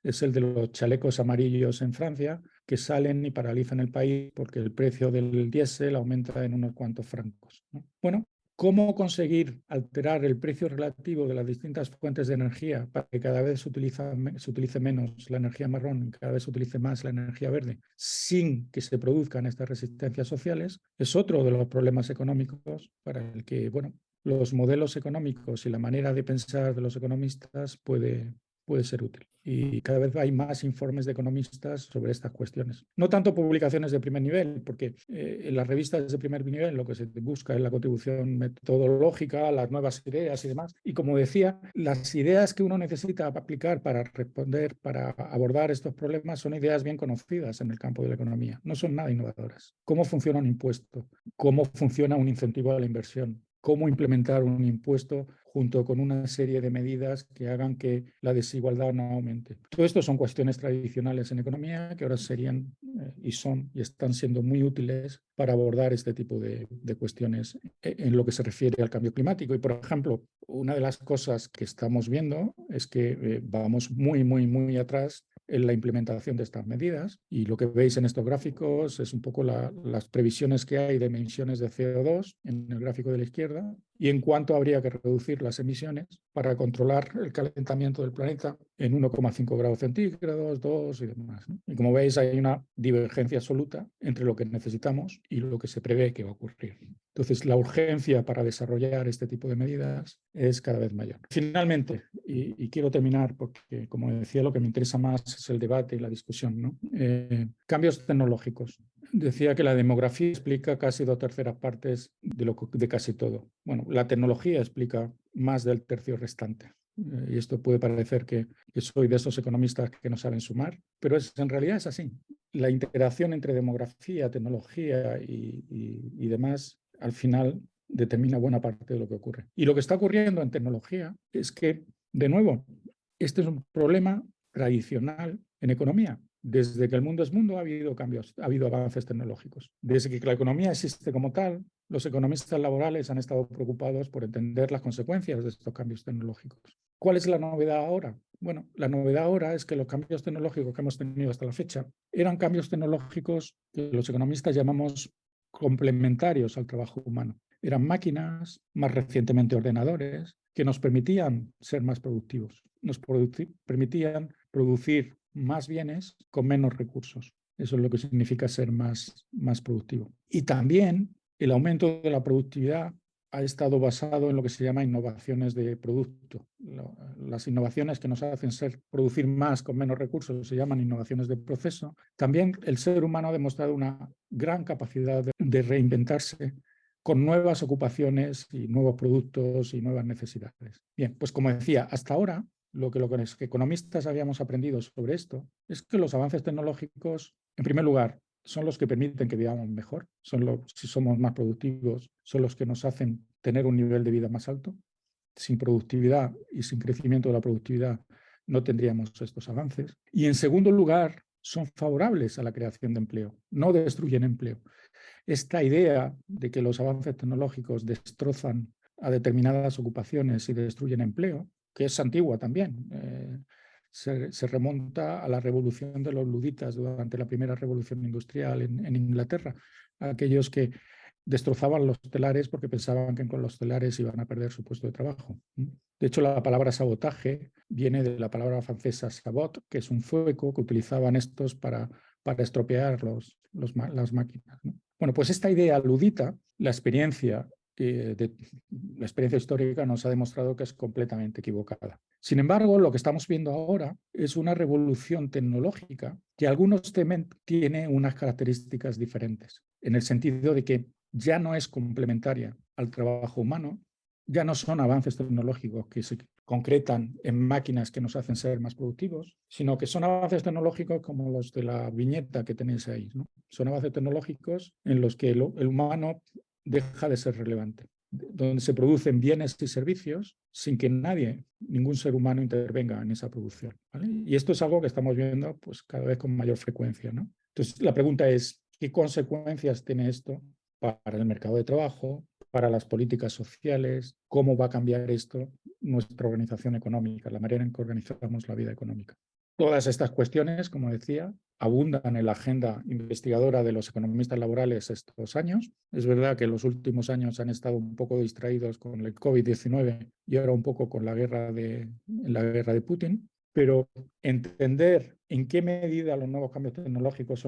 es el de los chalecos amarillos en Francia, que salen y paralizan el país porque el precio del diésel aumenta en unos cuantos francos, ¿no? Bueno, ¿cómo conseguir alterar el precio relativo de las distintas fuentes de energía para que cada vez se utilice menos la energía marrón y cada vez se utilice más la energía verde sin que se produzcan estas resistencias sociales? Es otro de los problemas económicos para el que, bueno, los modelos económicos y la manera de pensar de los economistas puede ser útil. Y cada vez hay más informes de economistas sobre estas cuestiones. No tanto publicaciones de primer nivel, porque en las revistas de primer nivel lo que se busca es la contribución metodológica, las nuevas ideas y demás. Y como decía, las ideas que uno necesita aplicar para responder, para abordar estos problemas, son ideas bien conocidas en el campo de la economía. No son nada innovadoras. ¿Cómo funciona un impuesto? ¿Cómo funciona un incentivo a la inversión? ¿Cómo implementar un impuesto junto con una serie de medidas que hagan que la desigualdad no aumente? Todo esto son cuestiones tradicionales en economía que ahora serían y están siendo muy útiles para abordar este tipo de cuestiones en lo que se refiere al cambio climático. Y, por ejemplo, una de las cosas que estamos viendo es que vamos muy atrás en la implementación de estas medidas, y lo que veis en estos gráficos es un poco las previsiones que hay de emisiones de CO2 en el gráfico de la izquierda y en cuánto habría que reducir las emisiones para controlar el calentamiento del planeta en 1,5 grados centígrados, 2 y demás, ¿no? Y como veis hay una divergencia absoluta entre lo que necesitamos y lo que se prevé que va a ocurrir. Entonces, la urgencia para desarrollar este tipo de medidas es cada vez mayor. Finalmente, y quiero terminar porque, como decía, lo que me interesa más es el debate y la discusión, ¿no? Cambios tecnológicos. Decía que la demografía explica casi 2/3 partes de casi todo. Bueno, la tecnología explica más del tercio restante. Y esto puede parecer que soy de esos economistas que no saben sumar, pero en realidad es así. La interacción entre demografía, tecnología y demás, al final determina buena parte de lo que ocurre. Y lo que está ocurriendo en tecnología es que De nuevo, este es un problema tradicional en economía. Desde que el mundo es mundo ha habido cambios, ha habido avances tecnológicos. Desde que la economía existe como tal, los economistas laborales han estado preocupados por entender las consecuencias de estos cambios tecnológicos. ¿Cuál es la novedad ahora? Bueno, la novedad ahora es que los cambios tecnológicos que hemos tenido hasta la fecha eran cambios tecnológicos que los economistas llamamos complementarios al trabajo humano. Eran máquinas, más recientemente ordenadores, que nos permitían ser más productivos, nos permitían producir más bienes con menos recursos. Eso es lo que significa ser más productivo. Y también el aumento de la productividad ha estado basado en lo que se llama innovaciones de producto. Las innovaciones que nos hacen producir más con menos recursos se llaman innovaciones de proceso. También el ser humano ha demostrado una gran capacidad de reinventarse con nuevas ocupaciones y nuevos productos y nuevas necesidades. Bien, pues como decía, hasta ahora lo que los economistas habíamos aprendido sobre esto es que los avances tecnológicos, en primer lugar, son los que permiten que vivamos mejor, si somos más productivos, son los que nos hacen tener un nivel de vida más alto. Sin productividad y sin crecimiento de la productividad no tendríamos estos avances. Y en segundo lugar, son favorables a la creación de empleo, no destruyen empleo. Esta idea de que los avances tecnológicos destrozan a determinadas ocupaciones y destruyen empleo, que es antigua también, se remonta a la revolución de los luditas durante la primera revolución industrial en Inglaterra, aquellos que destrozaban los telares porque pensaban que con los telares iban a perder su puesto de trabajo. De hecho, la palabra sabotaje viene de la palabra francesa sabot, que es un fueco que utilizaban estos para estropear las máquinas, ¿no? Bueno, pues esta idea ludita, la experiencia histórica nos ha demostrado que es completamente equivocada. Sin embargo, lo que estamos viendo ahora es una revolución tecnológica que algunos temen tiene unas características diferentes, en el sentido de que ya no es complementaria al trabajo humano, ya no son avances tecnológicos que se concretan en máquinas que nos hacen ser más productivos, sino que son avances tecnológicos como los de la viñeta que tenéis ahí, ¿no? Son avances tecnológicos en los que el humano deja de ser relevante, donde se producen bienes y servicios sin que ningún ser humano intervenga en esa producción, ¿vale? Y esto es algo que estamos viendo pues, cada vez con mayor frecuencia, ¿no? Entonces, la pregunta es, ¿qué consecuencias tiene esto para el mercado de trabajo, para las políticas sociales? ¿Cómo va a cambiar esto nuestra organización económica, la manera en que organizamos la vida económica? Todas estas cuestiones, como decía, abundan en la agenda investigadora de los economistas laborales estos años. Es verdad que en los últimos años han estado un poco distraídos con el COVID-19 y ahora un poco con la guerra de Putin, pero entender en qué medida los nuevos cambios tecnológicos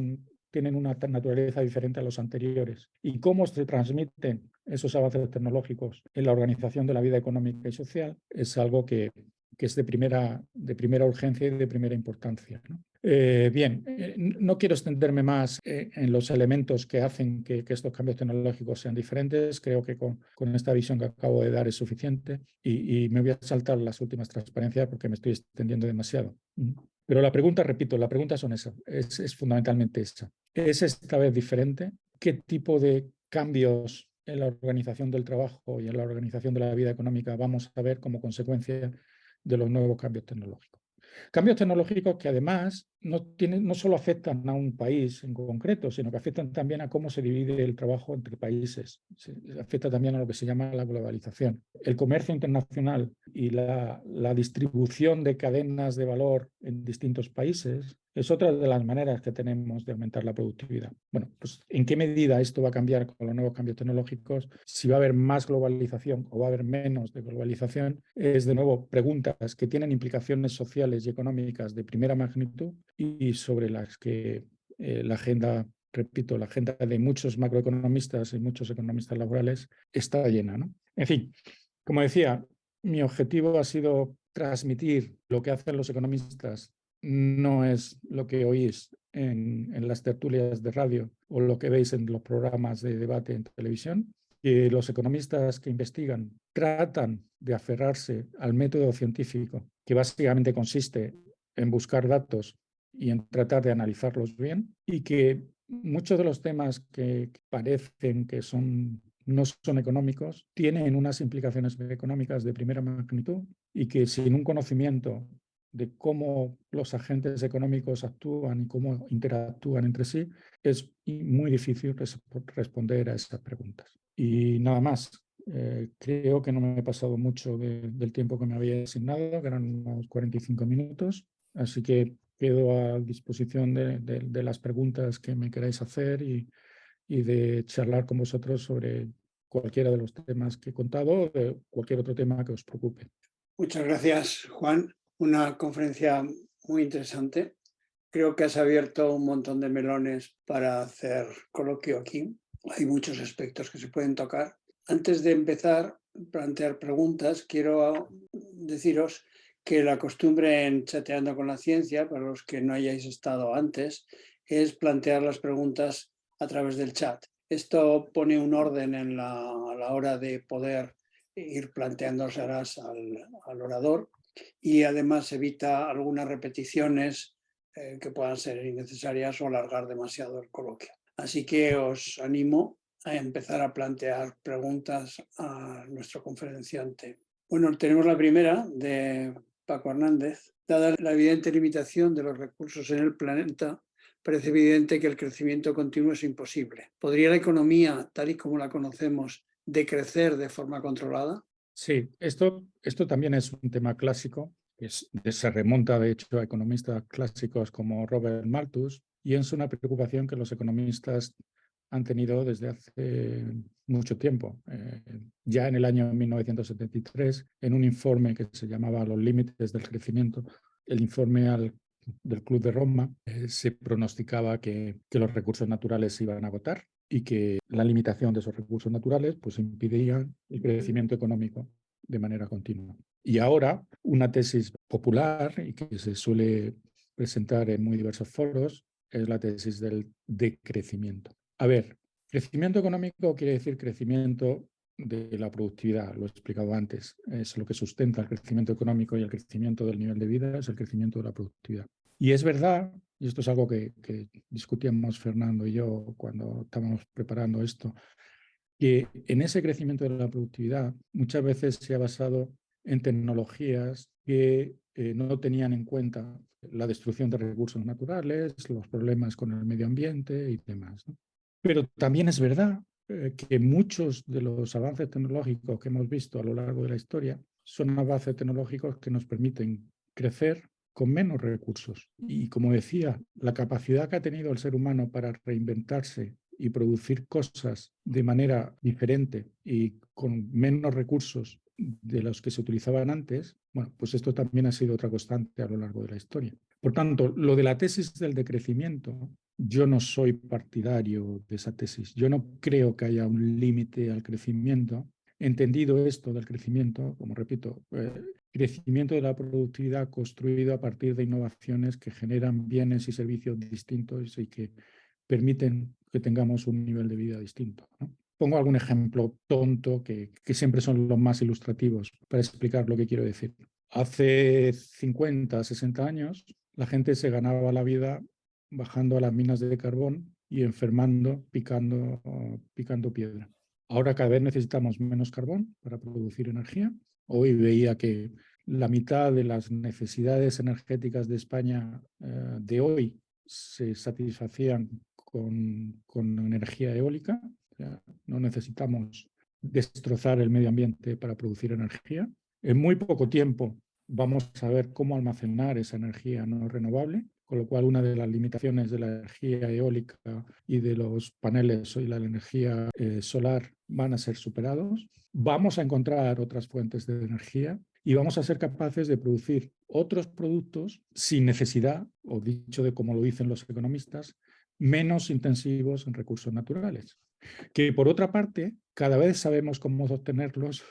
tienen una naturaleza diferente a los anteriores y cómo se transmiten esos avances tecnológicos en la organización de la vida económica y social es algo que es de primera urgencia y de primera importancia, ¿no? No quiero extenderme más en los elementos que hacen que estos cambios tecnológicos sean diferentes. Creo que con esta visión que acabo de dar es suficiente y me voy a saltar las últimas transparencias porque me estoy extendiendo demasiado. Pero la pregunta, repito, la pregunta es fundamentalmente esa. ¿Es esta vez diferente? ¿Qué tipo de cambios en la organización del trabajo y en la organización de la vida económica vamos a ver como consecuencia de los nuevos cambios tecnológicos? Cambios tecnológicos que además no solo afectan a un país en concreto, sino que afectan también a cómo se divide el trabajo entre países. Afecta también a lo que se llama la globalización. El comercio internacional y la distribución de cadenas de valor en distintos países es otra de las maneras que tenemos de aumentar la productividad. Bueno, pues ¿en qué medida esto va a cambiar con los nuevos cambios tecnológicos? Si va a haber más globalización o va a haber menos de globalización, es de nuevo preguntas que tienen implicaciones sociales y económicas de primera magnitud y sobre las que la agenda de muchos macroeconomistas y muchos economistas laborales está llena, ¿no? En fin, como decía, mi objetivo ha sido transmitir lo que hacen los economistas. No es lo que oís en las tertulias de radio o lo que veis en los programas de debate en televisión. Que los economistas que investigan tratan de aferrarse al método científico, que básicamente consiste en buscar datos y en tratar de analizarlos bien, y que muchos de los temas que parecen que no son económicos tienen unas implicaciones económicas de primera magnitud y que sin un conocimiento de cómo los agentes económicos actúan y cómo interactúan entre sí, es muy difícil responder a esas preguntas. Y nada más. Creo que no me he pasado mucho del tiempo que me había asignado, que eran unos 45 minutos, así que quedo a disposición de las preguntas que me queráis hacer y de charlar con vosotros sobre cualquiera de los temas que he contado o de cualquier otro tema que os preocupe. Muchas gracias, Juan. Una conferencia muy interesante. Creo que has abierto un montón de melones para hacer coloquio aquí. Hay muchos aspectos que se pueden tocar. Antes de empezar a plantear preguntas, quiero deciros que la costumbre en Chateando con la Ciencia, para los que no hayáis estado antes, es plantear las preguntas a través del chat. Esto pone un orden a la hora de poder ir planteándoselas al orador y además evita algunas repeticiones que puedan ser innecesarias o alargar demasiado el coloquio. Así que os animo a empezar a plantear preguntas a nuestro conferenciante. Bueno, tenemos la primera de Paco Hernández. Dada la evidente limitación de los recursos en el planeta, parece evidente que el crecimiento continuo es imposible. ¿Podría la economía, tal y como la conocemos, decrecer de forma controlada? Sí, esto también es un tema clásico, se remonta de hecho a economistas clásicos como Robert Malthus, y es una preocupación que los economistas han tenido desde hace mucho tiempo. Ya en el año 1973, en un informe que se llamaba Los límites del crecimiento, el informe del Club de Roma, se pronosticaba que los recursos naturales se iban a agotar y que la limitación de esos recursos naturales pues, impediría el crecimiento económico de manera continua. Y ahora, una tesis popular y que se suele presentar en muy diversos foros es la tesis del decrecimiento. A ver, crecimiento económico quiere decir crecimiento de la productividad, lo he explicado antes, es lo que sustenta el crecimiento económico y el crecimiento del nivel de vida, es el crecimiento de la productividad. Y es verdad, y esto es algo que discutíamos Fernando y yo cuando estábamos preparando esto, que en ese crecimiento de la productividad muchas veces se ha basado en tecnologías que no tenían en cuenta la destrucción de recursos naturales, los problemas con el medio ambiente y demás, ¿no? Pero también es verdad que muchos de los avances tecnológicos que hemos visto a lo largo de la historia son avances tecnológicos que nos permiten crecer con menos recursos. Y como decía, la capacidad que ha tenido el ser humano para reinventarse y producir cosas de manera diferente y con menos recursos de los que se utilizaban antes, bueno, pues esto también ha sido otra constante a lo largo de la historia. Por tanto, lo de la tesis del decrecimiento, yo no soy partidario de esa tesis. Yo no creo que haya un límite al crecimiento. Entendido esto del crecimiento, como repito, crecimiento de la productividad construido a partir de innovaciones que generan bienes y servicios distintos y que permiten que tengamos un nivel de vida distinto, ¿no? Pongo algún ejemplo tonto que siempre son los más ilustrativos para explicar lo que quiero decir. Hace 50, 60 años, la gente se ganaba la vida bajando a las minas de carbón y enfermando, picando piedra. Ahora cada vez necesitamos menos carbón para producir energía. Hoy veía que la mitad de las necesidades energéticas de España de hoy se satisfacían con energía eólica. O sea, no necesitamos destrozar el medio ambiente para producir energía. En muy poco tiempo vamos a ver cómo almacenar esa energía no renovable, con lo cual una de las limitaciones de la energía eólica y de los paneles y la energía solar van a ser superados. Vamos a encontrar otras fuentes de energía y vamos a ser capaces de producir otros productos sin necesidad, o dicho de como lo dicen los economistas, menos intensivos en recursos naturales, que por otra parte cada vez sabemos cómo obtenerlos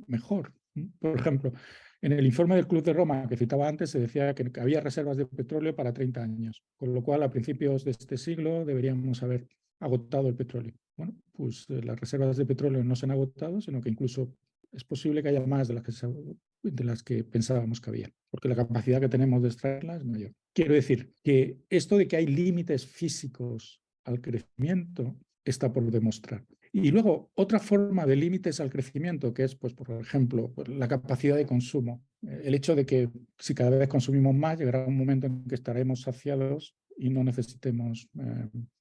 mejor. Por ejemplo, en el informe del Club de Roma que citaba antes se decía que había reservas de petróleo para 30 años, con lo cual a principios de este siglo deberíamos haber agotado el petróleo. Bueno, pues las reservas de petróleo no se han agotado, sino que incluso es posible que haya más de las que pensábamos que había, porque la capacidad que tenemos de extraerlas es mayor. Quiero decir que esto de que hay límites físicos al crecimiento está por demostrar. Y luego, otra forma de límites al crecimiento, que es, pues, por ejemplo, pues, la capacidad de consumo. El hecho de que si cada vez consumimos más, llegará un momento en que estaremos saciados y no necesitemos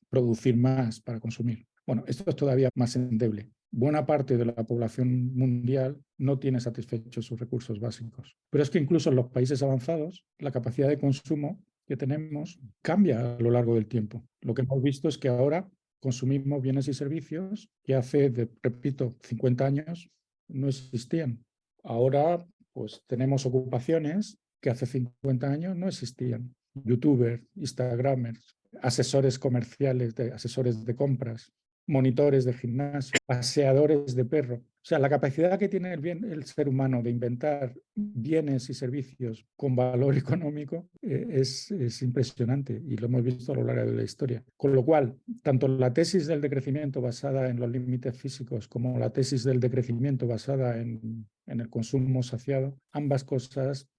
producir más para consumir. Bueno, esto es todavía más endeble. Buena parte de la población mundial no tiene satisfechos sus recursos básicos. Pero es que incluso en los países avanzados, la capacidad de consumo que tenemos cambia a lo largo del tiempo. Lo que hemos visto es que ahora consumimos bienes y servicios que hace, repito, 50 años no existían. Ahora, pues tenemos ocupaciones que hace 50 años no existían. YouTubers, Instagramers, asesores comerciales, asesores de compras, monitores de gimnasio, paseadores de perro. O sea, la capacidad que tiene el ser humano de inventar bienes y servicios con valor económico es impresionante y lo hemos visto a lo largo de la historia. Con lo cual, tanto la tesis del decrecimiento basada en los límites físicos como la tesis del decrecimiento basada en el consumo saciado, ambas cosas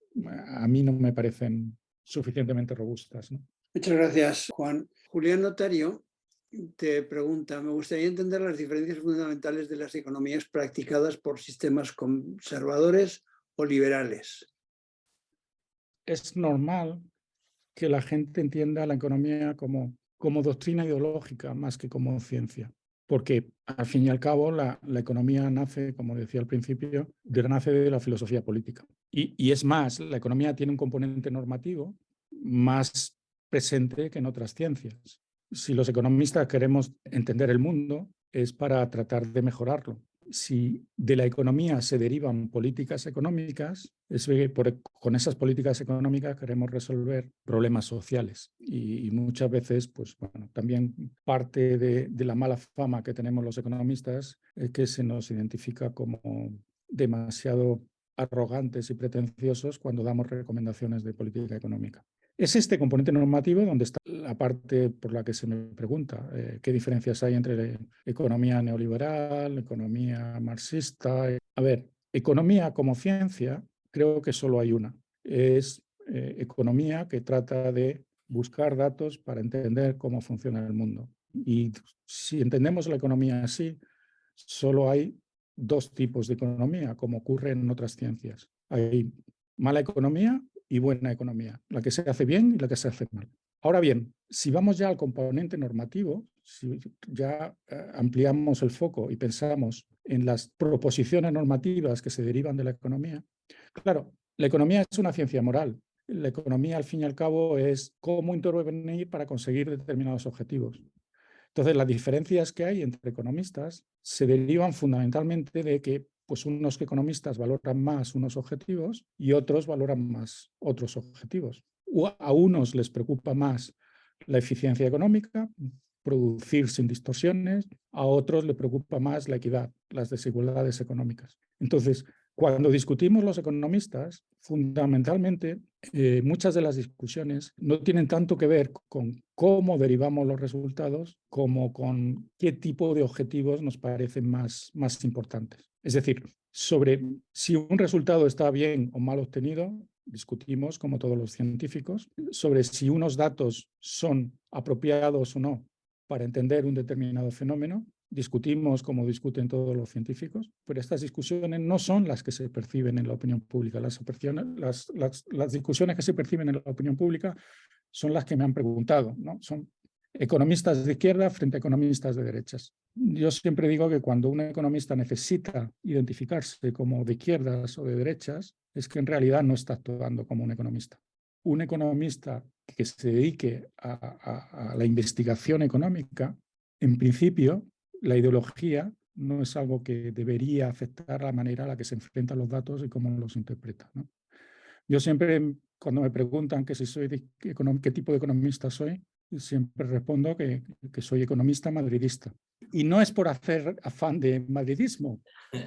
a mí no me parecen suficientemente robustas, ¿no? Muchas gracias, Juan. Julián Notario te pregunta, me gustaría entender las diferencias fundamentales de las economías practicadas por sistemas conservadores o liberales. Es normal que la gente entienda la economía como doctrina ideológica más que como ciencia, porque al fin y al cabo la economía nace, como decía al principio, nace de la filosofía política. Y es más, la economía tiene un componente normativo más presente que en otras ciencias. Si los economistas queremos entender el mundo, es para tratar de mejorarlo. Si de la economía se derivan políticas económicas, es que con esas políticas económicas queremos resolver problemas sociales. Y muchas veces, pues bueno, también parte de la mala fama que tenemos los economistas es que se nos identifica como demasiado arrogantes y pretenciosos cuando damos recomendaciones de política económica. Es este componente normativo donde está la parte por la que se me pregunta qué diferencias hay entre economía neoliberal, economía marxista. A ver, economía como ciencia creo que solo hay una. Es economía que trata de buscar datos para entender cómo funciona el mundo. Y si entendemos la economía así, solo hay dos tipos de economía, como ocurre en otras ciencias. Hay mala economía y buena economía, la que se hace bien y la que se hace mal. Ahora bien, si vamos ya al componente normativo, si ya ampliamos el foco y pensamos en las proposiciones normativas que se derivan de la economía, claro, la economía es una ciencia moral. La economía, al fin y al cabo, es cómo intervenir para conseguir determinados objetivos. Entonces, las diferencias que hay entre economistas se derivan fundamentalmente de que pues unos economistas valoran más unos objetivos y otros valoran más otros objetivos. A unos les preocupa más la eficiencia económica, producir sin distorsiones, a otros les preocupa más la equidad, las desigualdades económicas. Entonces, cuando discutimos los economistas, fundamentalmente muchas de las discusiones no tienen tanto que ver con cómo derivamos los resultados como con qué tipo de objetivos nos parecen más importantes. Es decir, sobre si un resultado está bien o mal obtenido, discutimos, como todos los científicos, sobre si unos datos son apropiados o no para entender un determinado fenómeno. Discutimos como discuten todos los científicos, pero estas discusiones no son las que se perciben en la opinión pública. Las discusiones que se perciben en la opinión pública son las que me han preguntado, ¿no? Son economistas de izquierda frente a economistas de derechas. Yo siempre digo que cuando un economista necesita identificarse como de izquierdas o de derechas, es que en realidad no está actuando como un economista. Un economista que se dedique a la investigación económica, en principio, la ideología no es algo que debería afectar la manera a la que se enfrentan los datos y cómo los interpreta, ¿no? Yo siempre, cuando me preguntan que si soy qué tipo de economista soy, siempre respondo que soy economista madridista. Y no es por hacer afán de madridismo,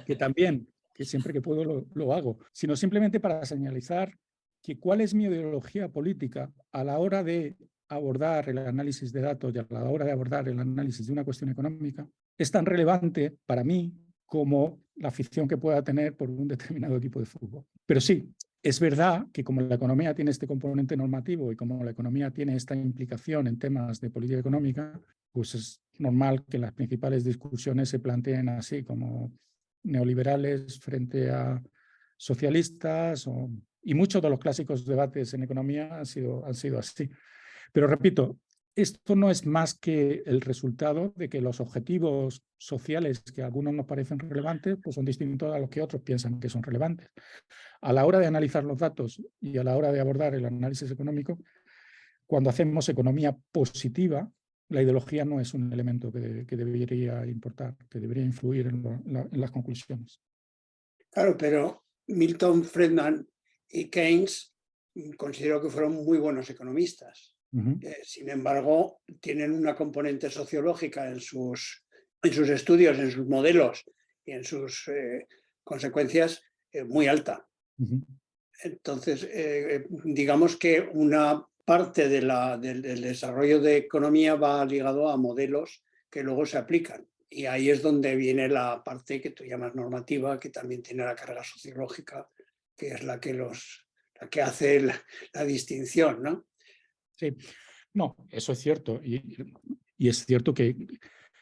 que también, que siempre que puedo lo hago, sino simplemente para señalizar que cuál es mi ideología política a la hora de abordar el análisis de datos y a la hora de abordar el análisis de una cuestión económica es tan relevante para mí como la afición que pueda tener por un determinado tipo de fútbol. Pero sí, Es verdad que como la economía tiene este componente normativo y como la economía tiene esta implicación en temas de política económica, pues es normal que las principales discusiones se planteen así, como neoliberales frente a socialistas, y muchos de los clásicos debates en economía han sido así. Pero repito, esto no es más que el resultado de que los objetivos sociales que a algunos nos parecen relevantes pues son distintos a los que otros piensan que son relevantes. A la hora de analizar los datos y a la hora de abordar el análisis económico, cuando hacemos economía positiva, la ideología no es un elemento que debería importar, que debería influir en las conclusiones. Claro, pero Milton Friedman y Keynes considero que fueron muy buenos economistas. Sin embargo, tienen una componente sociológica en sus estudios, en sus modelos y en sus consecuencias muy alta. Entonces, digamos que una parte del desarrollo de economía va ligado a modelos que luego se aplican. Y ahí es donde viene la parte que tú llamas normativa, que también tiene la carga sociológica, que es la que hace la distinción, ¿no? Sí, no, eso es cierto. Y es cierto que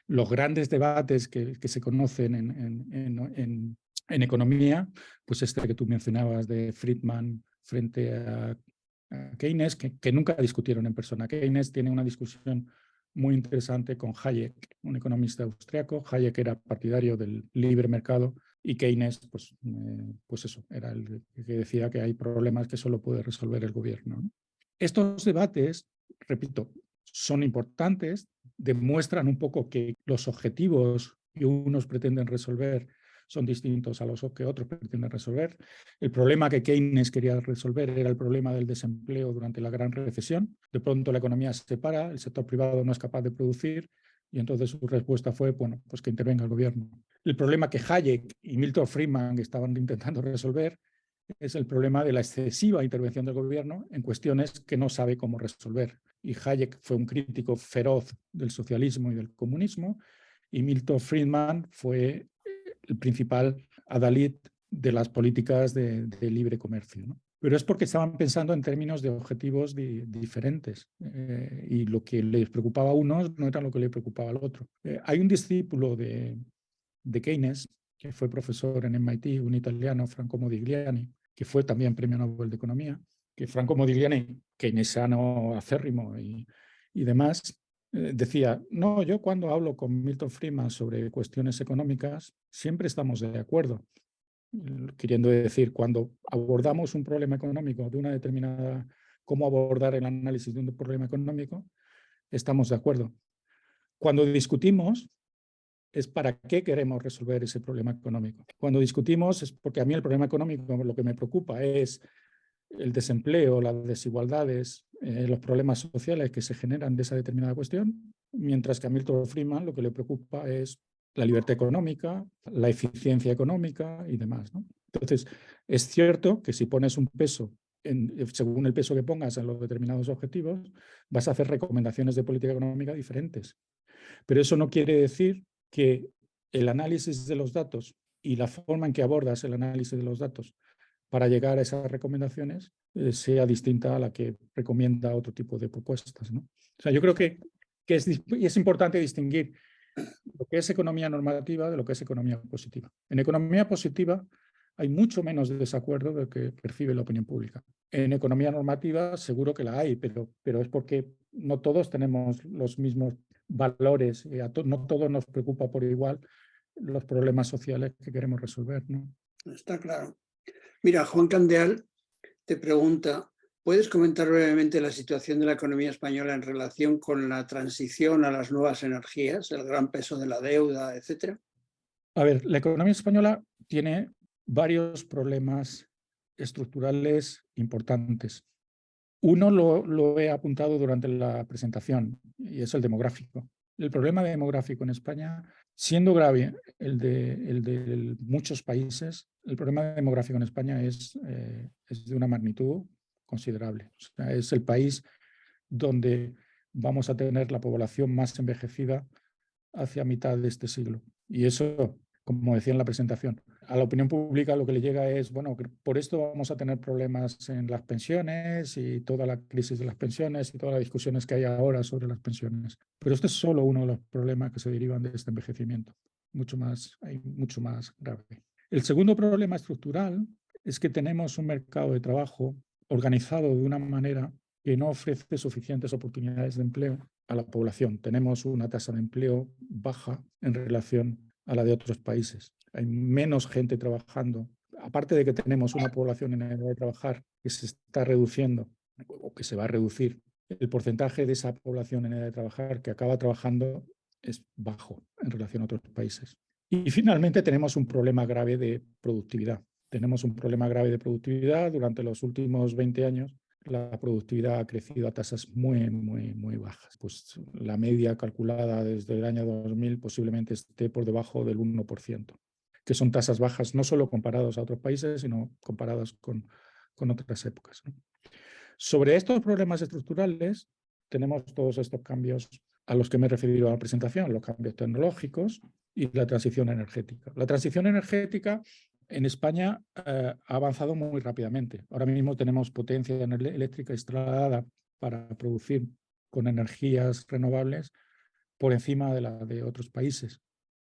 los grandes debates que se conocen en economía, pues este que tú mencionabas de Friedman frente a Keynes, que nunca discutieron en persona. Keynes tiene una discusión muy interesante con Hayek, un economista austriaco. Hayek era partidario del libre mercado y Keynes, pues eso, era el que decía que hay problemas que solo puede resolver el gobierno, ¿no? Estos debates, repito, son importantes, demuestran un poco que los objetivos que unos pretenden resolver son distintos a los que otros pretenden resolver. El problema que Keynes quería resolver era el problema del desempleo durante la gran recesión. De pronto la economía se para, el sector privado no es capaz de producir y entonces su respuesta fue, bueno, pues que intervenga el gobierno. El problema que Hayek y Milton Friedman estaban intentando resolver es el problema de la excesiva intervención del gobierno en cuestiones que no sabe cómo resolver. Y Hayek fue un crítico feroz del socialismo y del comunismo, y Milton Friedman fue el principal adalid de las políticas de libre comercio, ¿no? Pero es porque estaban pensando en términos de objetivos diferentes y lo que les preocupaba a unos no era lo que le preocupaba al otro. Hay un discípulo de Keynes, que fue profesor en MIT, un italiano, Franco Modigliani, que fue también premio Nobel de Economía, que Franco Modigliani, keynesiano acérrimo y demás, decía, no, yo cuando hablo con Milton Friedman sobre cuestiones económicas, siempre estamos de acuerdo. Queriendo decir, cuando abordamos un problema económico de una determinada, cómo abordar el análisis de un problema económico, estamos de acuerdo. Cuando discutimos, es para qué queremos resolver ese problema económico. Cuando discutimos es porque a mí el problema económico lo que me preocupa es el desempleo, las desigualdades, los problemas sociales que se generan de esa determinada cuestión, mientras que a Milton Friedman lo que le preocupa es la libertad económica, la eficiencia económica y demás, ¿no? Entonces, es cierto que si pones un peso, según el peso que pongas en los determinados objetivos, vas a hacer recomendaciones de política económica diferentes. Pero eso no quiere decir que el análisis de los datos y la forma en que abordas el análisis de los datos para llegar a esas recomendaciones sea distinta a la que recomienda otro tipo de propuestas, ¿no? O sea, yo creo que es importante distinguir lo que es economía normativa de lo que es economía positiva. En economía positiva hay mucho menos desacuerdo de lo que percibe la opinión pública. En economía normativa seguro que la hay, pero es porque no todos tenemos los mismos valores, no todos nos preocupa por igual los problemas sociales que queremos resolver, ¿no? Está claro. Mira, Juan Candeal te pregunta, ¿puedes comentar brevemente la situación de la economía española en relación con la transición a las nuevas energías, el gran peso de la deuda, etcétera? A ver, la economía española tiene varios problemas estructurales importantes. Uno lo he apuntado durante la presentación y es el demográfico. El problema demográfico en España, siendo grave el de muchos países, el problema demográfico en España es de una magnitud considerable. O sea, es el país donde vamos a tener la población más envejecida hacia mitad de este siglo. Y eso, como decía en la presentación, A la opinión pública lo que le llega es, bueno, que por esto vamos a tener problemas en las pensiones y toda la crisis de las pensiones y todas las discusiones que hay ahora sobre las pensiones. Pero este es solo uno de los problemas que se derivan de este envejecimiento. Hay mucho más grave. El segundo problema estructural es que tenemos un mercado de trabajo organizado de una manera que no ofrece suficientes oportunidades de empleo a la población. Tenemos una tasa de empleo baja en relación a la de otros países. Hay menos gente trabajando. Aparte de que tenemos una población en edad de trabajar que se está reduciendo o que se va a reducir, el porcentaje de esa población en edad de trabajar que acaba trabajando es bajo en relación a otros países. Y finalmente tenemos un problema grave de productividad. Tenemos un problema grave de productividad. Durante los últimos 20 años la productividad ha crecido a tasas muy bajas. Pues la media calculada desde el año 2000 posiblemente esté por debajo del 1%, que son tasas bajas no solo comparadas a otros países, sino comparadas con otras épocas, ¿no? Sobre estos problemas estructurales tenemos todos estos cambios a los que me he referido a la presentación, los cambios tecnológicos y la transición energética. La transición energética en España ha avanzado muy rápidamente. Ahora mismo tenemos potencia eléctrica instalada para producir con energías renovables por encima de la de otros países.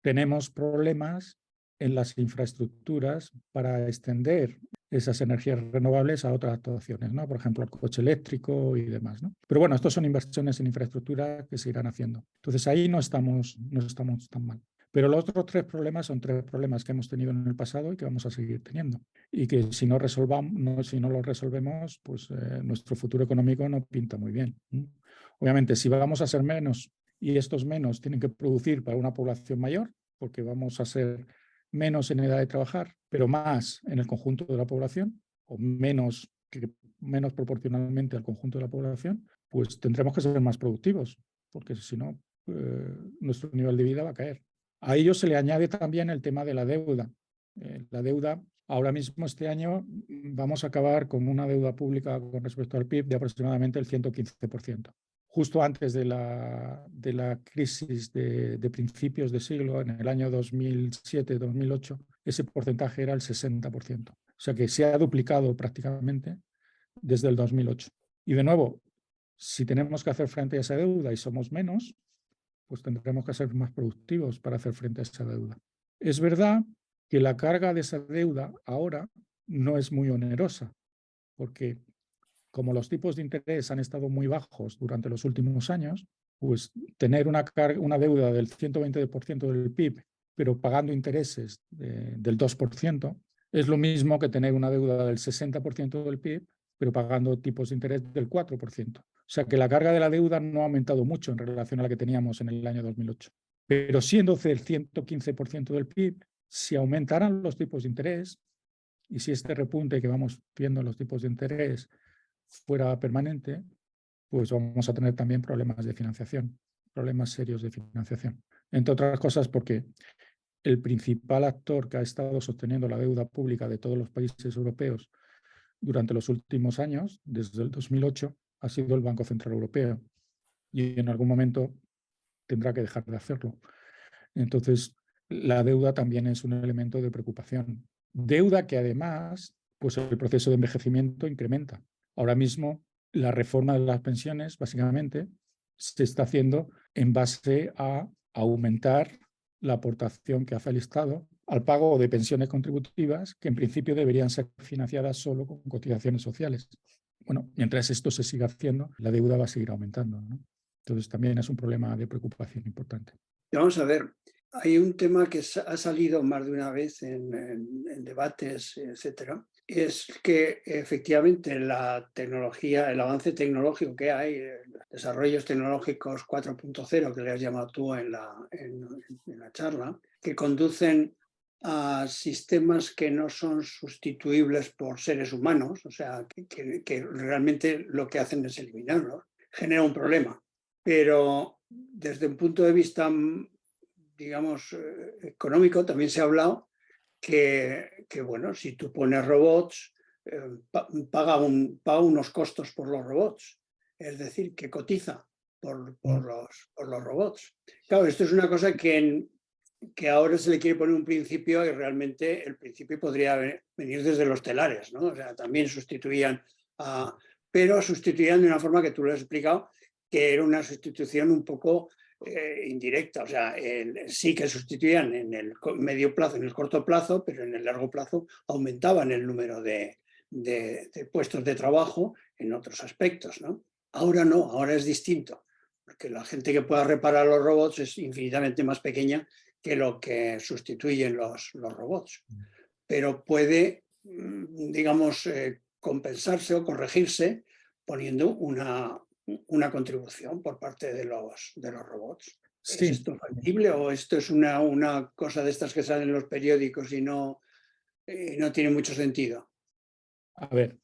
Tenemos problemas en las infraestructuras para extender esas energías renovables a otras actuaciones, ¿no? Por ejemplo, el coche eléctrico y demás, ¿no? Pero bueno, estos son inversiones en infraestructura que se irán haciendo. Entonces ahí no estamos tan mal. Pero los otros tres problemas son tres problemas que hemos tenido en el pasado y que vamos a seguir teniendo. Y que si no los resolvemos, pues nuestro futuro económico no pinta muy bien. Obviamente, si vamos a ser menos y estos menos tienen que producir para una población mayor, porque vamos a ser menos en edad de trabajar, pero más en el conjunto de la población, o menos proporcionalmente al conjunto de la población, pues tendremos que ser más productivos, porque si no, nuestro nivel de vida va a caer. A ello se le añade también el tema de la deuda. La deuda, ahora mismo este año vamos a acabar con una deuda pública con respecto al PIB de aproximadamente el 115%. Justo antes de la crisis de principios de siglo, en el año 2007-2008, ese porcentaje era el 60%. O sea que se ha duplicado prácticamente desde el 2008. Y de nuevo, si tenemos que hacer frente a esa deuda y somos menos, pues tendremos que ser más productivos para hacer frente a esa deuda. Es verdad que la carga de esa deuda ahora no es muy onerosa, porque como los tipos de interés han estado muy bajos durante los últimos años, pues tener una deuda del 120% del PIB, pero pagando intereses del 2%, es lo mismo que tener una deuda del 60% del PIB, pero pagando tipos de interés del 4%. O sea que la carga de la deuda no ha aumentado mucho en relación a la que teníamos en el año 2008. Pero siendo del 115% del PIB, si aumentaran los tipos de interés, y si este repunte que vamos viendo en los tipos de interés fuera permanente, pues vamos a tener también problemas de financiación, problemas serios de financiación. Entre otras cosas porque el principal actor que ha estado sosteniendo la deuda pública de todos los países europeos durante los últimos años, desde el 2008, ha sido el Banco Central Europeo. Y en algún momento tendrá que dejar de hacerlo. Entonces, la deuda también es un elemento de preocupación. Deuda que además, pues el proceso de envejecimiento incrementa. Ahora mismo, la reforma de las pensiones, básicamente, se está haciendo en base a aumentar la aportación que hace el Estado al pago de pensiones contributivas, que en principio deberían ser financiadas solo con cotizaciones sociales. Bueno, mientras esto se siga haciendo, la deuda va a seguir aumentando, ¿no? Entonces también es un problema de preocupación importante. Vamos a ver, hay un tema que ha salido más de una vez en debates, etcétera, es que efectivamente la tecnología, el avance tecnológico que hay, desarrollos tecnológicos 4.0 que le has llamado tú en la charla, que conducen a sistemas que no son sustituibles por seres humanos, o sea, que realmente lo que hacen es eliminarlos, genera un problema. Pero desde un punto de vista, digamos, económico, también se ha hablado que bueno, si tú pones robots, paga unos costos por los robots, es decir, que cotiza por los robots. Claro, esto es una cosa que que ahora se le quiere poner un principio y realmente el principio podría venir desde los telares, ¿no? O sea, también sustituían pero sustituían de una forma que tú lo has explicado, que era una sustitución un poco indirecta. O sea, sí que sustituían en el medio plazo, en el corto plazo, pero en el largo plazo aumentaban el número de puestos de trabajo en otros aspectos, ¿no? Ahora no, ahora es distinto, porque la gente que pueda reparar los robots es infinitamente más pequeña que lo que sustituyen los robots. Pero puede, digamos, compensarse o corregirse poniendo una contribución por parte de los robots. Sí. ¿Es esto factible o esto es una cosa de estas que salen en los periódicos y no tiene mucho sentido? A ver,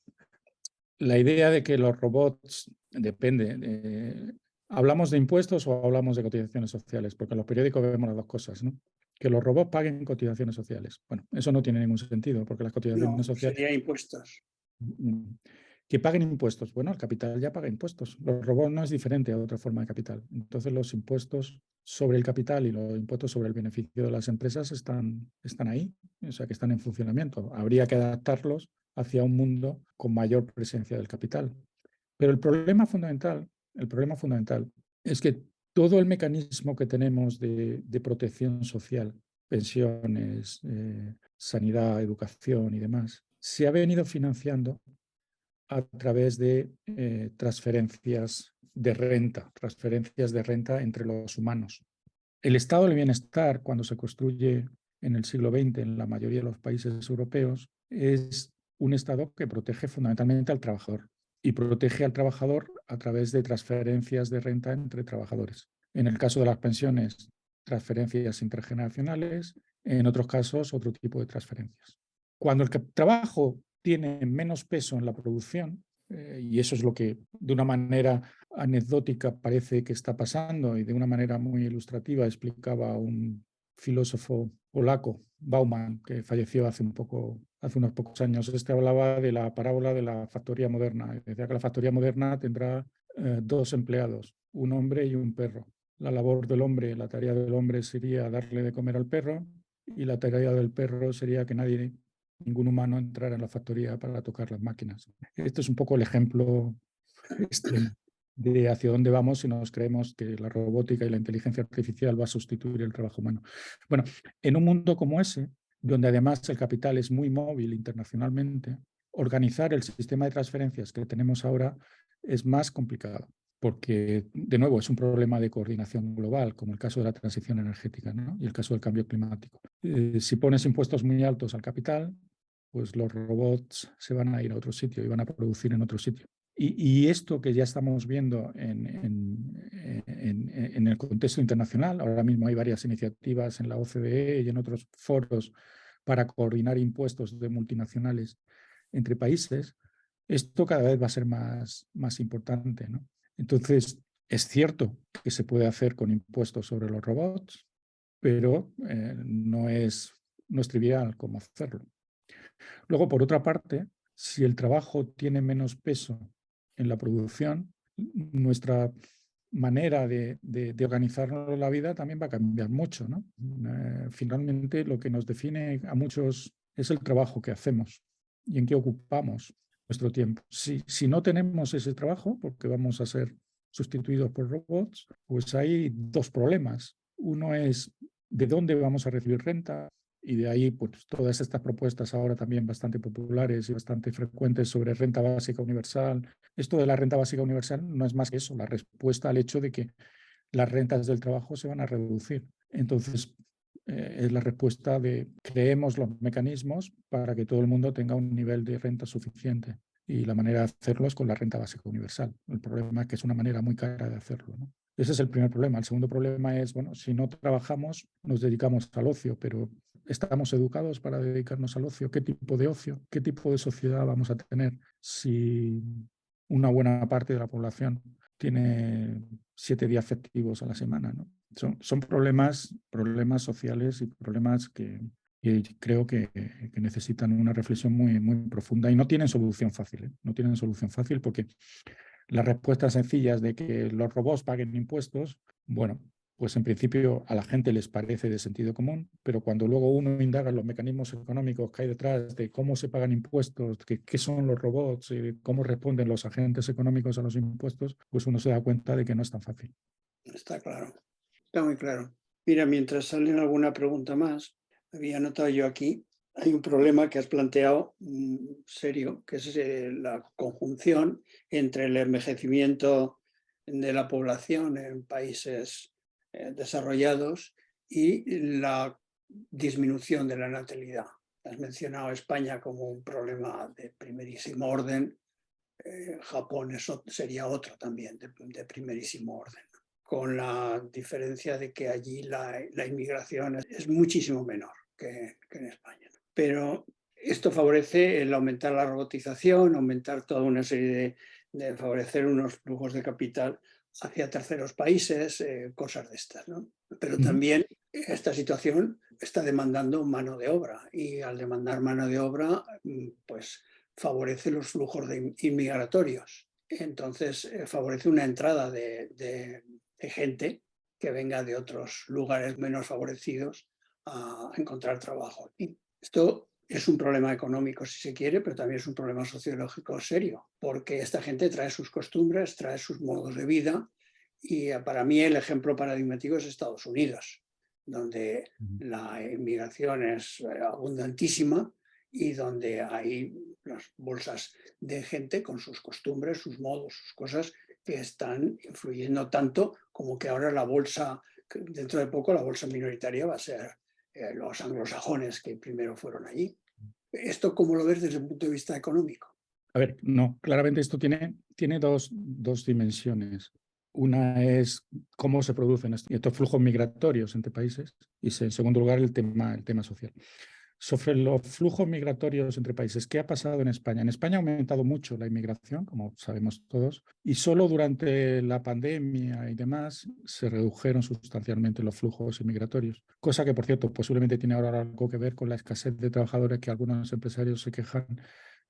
la idea de que los robots depende. ¿Hablamos de impuestos o hablamos de cotizaciones sociales? Porque en los periódicos vemos las dos cosas, ¿no? Que los robots paguen cotizaciones sociales. Bueno, eso no tiene ningún sentido, porque las cotizaciones No, sociales... sería impuestos. Que paguen impuestos. Bueno, el capital ya paga impuestos. Los robots no es diferente a otra forma de capital. Entonces, los impuestos sobre el capital y los impuestos sobre el beneficio de las empresas están ahí, o sea, que están en funcionamiento. Habría que adaptarlos hacia un mundo con mayor presencia del capital. Pero el problema fundamental es que todo el mecanismo que tenemos de protección social, pensiones, sanidad, educación y demás, se ha venido financiando a través de transferencias de renta entre los humanos. El estado del bienestar, cuando se construye en el siglo XX en la mayoría de los países europeos, es un estado que protege fundamentalmente al trabajador y protege al trabajador a través de transferencias de renta entre trabajadores. En el caso de las pensiones, transferencias intergeneracionales, en otros casos, otro tipo de transferencias. Cuando el trabajo tiene menos peso en la producción, y eso es lo que de una manera anecdótica parece que está pasando y de una manera muy ilustrativa explicaba un filósofo polaco, Bauman, que falleció hace unos pocos años. Este hablaba de la parábola de la factoría moderna. Decía que la factoría moderna tendrá dos empleados, un hombre y un perro. La labor del hombre, la tarea del hombre sería darle de comer al perro y la tarea del perro sería que ningún humano entrara en la factoría para tocar las máquinas. Este es un poco el ejemplo de hacia dónde vamos si nos creemos que la robótica y la inteligencia artificial va a sustituir el trabajo humano. Bueno, en un mundo como ese, donde además el capital es muy móvil internacionalmente, organizar el sistema de transferencias que tenemos ahora es más complicado, porque, de nuevo, es un problema de coordinación global, como el caso de la transición energética, ¿no? Y el caso del cambio climático. Si pones impuestos muy altos al capital, pues los robots se van a ir a otro sitio y van a producir en otro sitio. Y esto que ya estamos viendo en el contexto internacional, ahora mismo hay varias iniciativas en la OCDE y en otros foros para coordinar impuestos de multinacionales entre países, esto cada vez va a ser más importante, ¿no? Entonces, es cierto que se puede hacer con impuestos sobre los robots, pero no es trivial cómo hacerlo. Luego, por otra parte, si el trabajo tiene menos peso en la producción, nuestra manera de organizarnos la vida también va a cambiar mucho, ¿no? Finalmente, lo que nos define a muchos es el trabajo que hacemos y en qué ocupamos nuestro tiempo. Si no tenemos ese trabajo, porque vamos a ser sustituidos por robots, pues hay dos problemas. Uno es de dónde vamos a recibir renta, y de ahí pues, todas estas propuestas ahora también bastante populares y bastante frecuentes sobre renta básica universal. Esto de la renta básica universal no es más que eso, la respuesta al hecho de que las rentas del trabajo se van a reducir. Entonces, es la respuesta de creemos los mecanismos para que todo el mundo tenga un nivel de renta suficiente. Y la manera de hacerlo es con la renta básica universal. El problema es que es una manera muy cara de hacerlo, ¿no? Ese es el primer problema. El segundo problema es, bueno, si no trabajamos, nos dedicamos al ocio, pero ¿estamos educados para dedicarnos al ocio? ¿Qué tipo de ocio? ¿Qué tipo de sociedad vamos a tener si una buena parte de la población tiene 7 días festivos a la semana, ¿no? Son problemas sociales y problemas que creo que necesitan una reflexión muy, muy profunda y no tienen solución fácil, ¿eh? No tienen solución fácil porque las respuestas sencillas de que los robots paguen impuestos, bueno, pues en principio a la gente les parece de sentido común, pero cuando luego uno indaga en los mecanismos económicos que hay detrás de cómo se pagan impuestos, qué son los robots, cómo responden los agentes económicos a los impuestos, pues uno se da cuenta de que no es tan fácil. Está claro, está muy claro. Mira, mientras salen alguna pregunta más, había notado yo aquí, hay un problema que has planteado serio, que es la conjunción entre el envejecimiento de la población en países desarrollados y la disminución de la natalidad. Has mencionado a España como un problema de primerísimo orden, Japón sería otro también de primerísimo orden, con la diferencia de que allí la inmigración es muchísimo menor que en España. Pero esto favorece el aumentar la robotización, aumentar toda una serie de favorecer unos flujos de capital hacia terceros países, cosas de estas, ¿no? Pero también esta situación está demandando mano de obra y al demandar mano de obra, pues favorece los flujos inmigratorios. Entonces favorece una entrada de gente que venga de otros lugares menos favorecidos a encontrar trabajo. Y esto es un problema económico, si se quiere, pero también es un problema sociológico serio, porque esta gente trae sus costumbres, trae sus modos de vida, y para mí el ejemplo paradigmático es Estados Unidos, donde la inmigración es abundantísima y donde hay las bolsas de gente con sus costumbres, sus modos, sus cosas que están influyendo tanto como que ahora la bolsa, dentro de poco la bolsa minoritaria va a ser los anglosajones que primero fueron allí. ¿Esto cómo lo ves desde el punto de vista económico? A ver, no, claramente esto tiene dos dimensiones. Una es cómo se producen estos flujos migratorios entre países y en segundo lugar el tema social. Sobre los flujos migratorios entre países, ¿qué ha pasado en España? En España ha aumentado mucho la inmigración, como sabemos todos, y solo durante la pandemia y demás se redujeron sustancialmente los flujos migratorios, cosa que, por cierto, posiblemente tiene ahora algo que ver con la escasez de trabajadores que algunos empresarios se quejan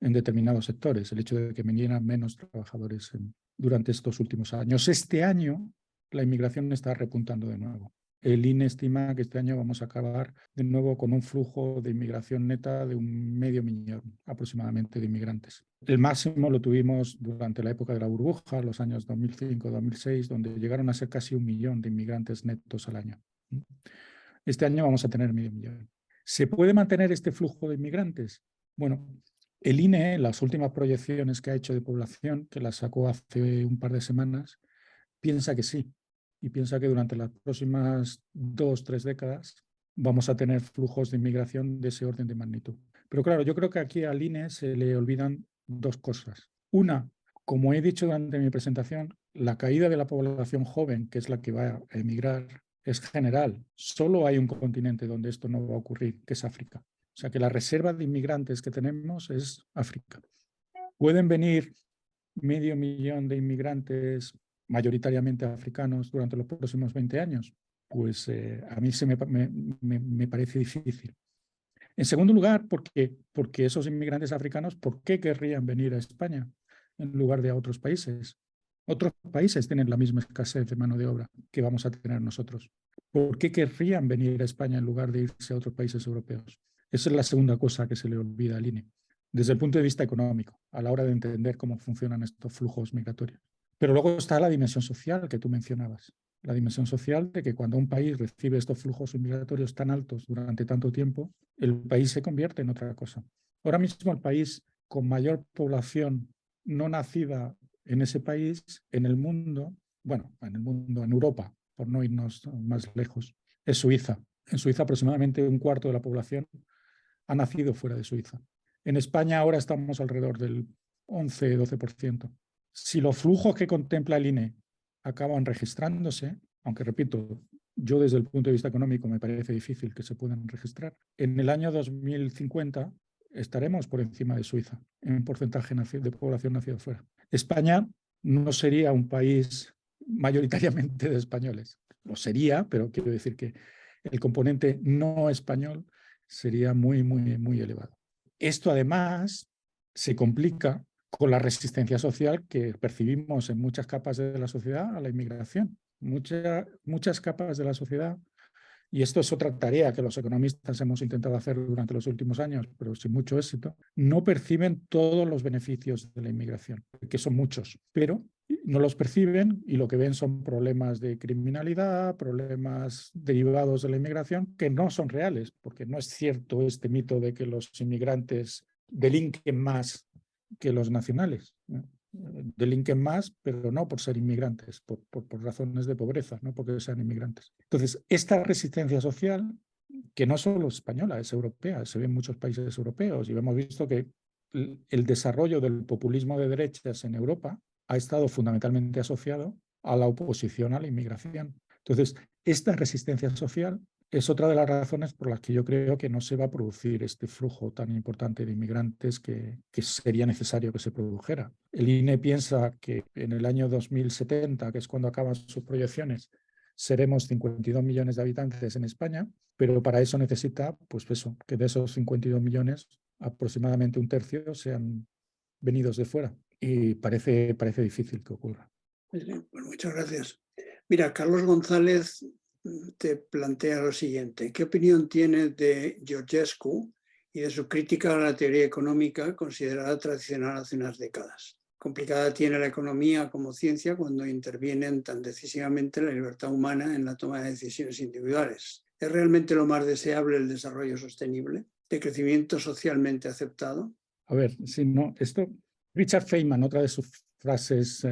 en determinados sectores, el hecho de que vinieran menos trabajadores durante estos últimos años. Este año la inmigración está repuntando de nuevo. El INE estima que este año vamos a acabar de nuevo con un flujo de inmigración neta de 500 000 aproximadamente de inmigrantes. El máximo lo tuvimos durante la época de la burbuja, los años 2005-2006, donde llegaron a ser casi 1 millón de inmigrantes netos al año. Este año vamos a tener 500 000. ¿Se puede mantener este flujo de inmigrantes? Bueno, el INE, las últimas proyecciones que ha hecho de población, que las sacó hace un par de semanas, piensa que sí. Y piensa que durante las próximas 2 o 3 décadas vamos a tener flujos de inmigración de ese orden de magnitud. Pero claro, yo creo que aquí al INE se le olvidan 2 cosas. Una, como he dicho durante mi presentación, la caída de la población joven, que es la que va a emigrar, es general. Solo hay un continente donde esto no va a ocurrir, que es África. O sea que la reserva de inmigrantes que tenemos es África. Pueden venir 500 000 de inmigrantes mayoritariamente africanos durante los próximos 20 años? Pues a mí me parece difícil. En segundo lugar, porque esos inmigrantes africanos, ¿por qué querrían venir a España en lugar de a otros países? Otros países tienen la misma escasez de mano de obra que vamos a tener nosotros. ¿Por qué querrían venir a España en lugar de irse a otros países europeos? Esa es la segunda cosa que se le olvida al INE, desde el punto de vista económico, a la hora de entender cómo funcionan estos flujos migratorios. Pero luego está la dimensión social que tú mencionabas. La dimensión social de que cuando un país recibe estos flujos migratorios tan altos durante tanto tiempo, el país se convierte en otra cosa. Ahora mismo el país con mayor población no nacida en ese país, en el mundo, en Europa, por no irnos más lejos, es Suiza. En Suiza aproximadamente 1/4 de la población ha nacido fuera de Suiza. En España ahora estamos alrededor del 11-12%. Si los flujos que contempla el INE acaban registrándose, aunque repito, yo desde el punto de vista económico me parece difícil que se puedan registrar, en el año 2050 estaremos por encima de Suiza en porcentaje de población nacida fuera. España no sería un país mayoritariamente de españoles. Lo sería, pero quiero decir que el componente no español sería muy elevado. Esto además se complica con la resistencia social que percibimos en muchas capas de la sociedad a la inmigración. Muchas capas de la sociedad, y esto es otra tarea que los economistas hemos intentado hacer durante los últimos años, pero sin mucho éxito, no perciben todos los beneficios de la inmigración, que son muchos, pero no los perciben y lo que ven son problemas de criminalidad, problemas derivados de la inmigración que no son reales, porque no es cierto este mito de que los inmigrantes delinquen más que los nacionales, ¿no? Delinquen más, pero no por ser inmigrantes, por razones de pobreza, no porque sean inmigrantes. Entonces, esta resistencia social, que no solo es española, es europea, se ve en muchos países europeos y hemos visto que el desarrollo del populismo de derechas en Europa ha estado fundamentalmente asociado a la oposición a la inmigración. Entonces, esta resistencia social es otra de las razones por las que yo creo que no se va a producir este flujo tan importante de inmigrantes que sería necesario que se produjera. El INE piensa que en el año 2070, que es cuando acaban sus proyecciones, seremos 52 millones de habitantes en España, pero para eso necesita, pues eso, que de esos 52 millones, aproximadamente un tercio sean venidos de fuera. Y parece difícil que ocurra. Pues muchas gracias. Mira, Carlos González te plantea lo siguiente. ¿Qué opinión tienes de Georgescu y de su crítica a la teoría económica considerada tradicional hace unas décadas? Complicada tiene la economía como ciencia cuando intervienen tan decisivamente la libertad humana en la toma de decisiones individuales. ¿Es realmente lo más deseable el desarrollo sostenible, de crecimiento socialmente aceptado? A ver, si no, esto, Richard Feynman, otra de sus frases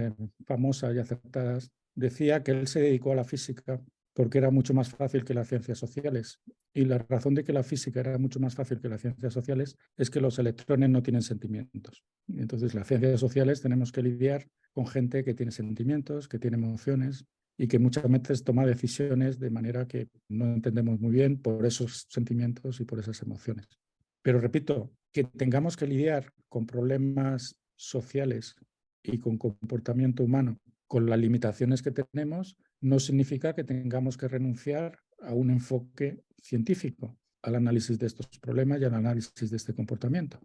famosas y acertadas, decía que él se dedicó a la física porque era mucho más fácil que las ciencias sociales. Y la razón de que la física era mucho más fácil que las ciencias sociales es que los electrones no tienen sentimientos. Entonces, las ciencias sociales tenemos que lidiar con gente que tiene sentimientos, que tiene emociones y que muchas veces toma decisiones de manera que no entendemos muy bien por esos sentimientos y por esas emociones. Pero repito, que tengamos que lidiar con problemas sociales y con comportamiento humano, con las limitaciones que tenemos, no significa que tengamos que renunciar a un enfoque científico, al análisis de estos problemas y al análisis de este comportamiento.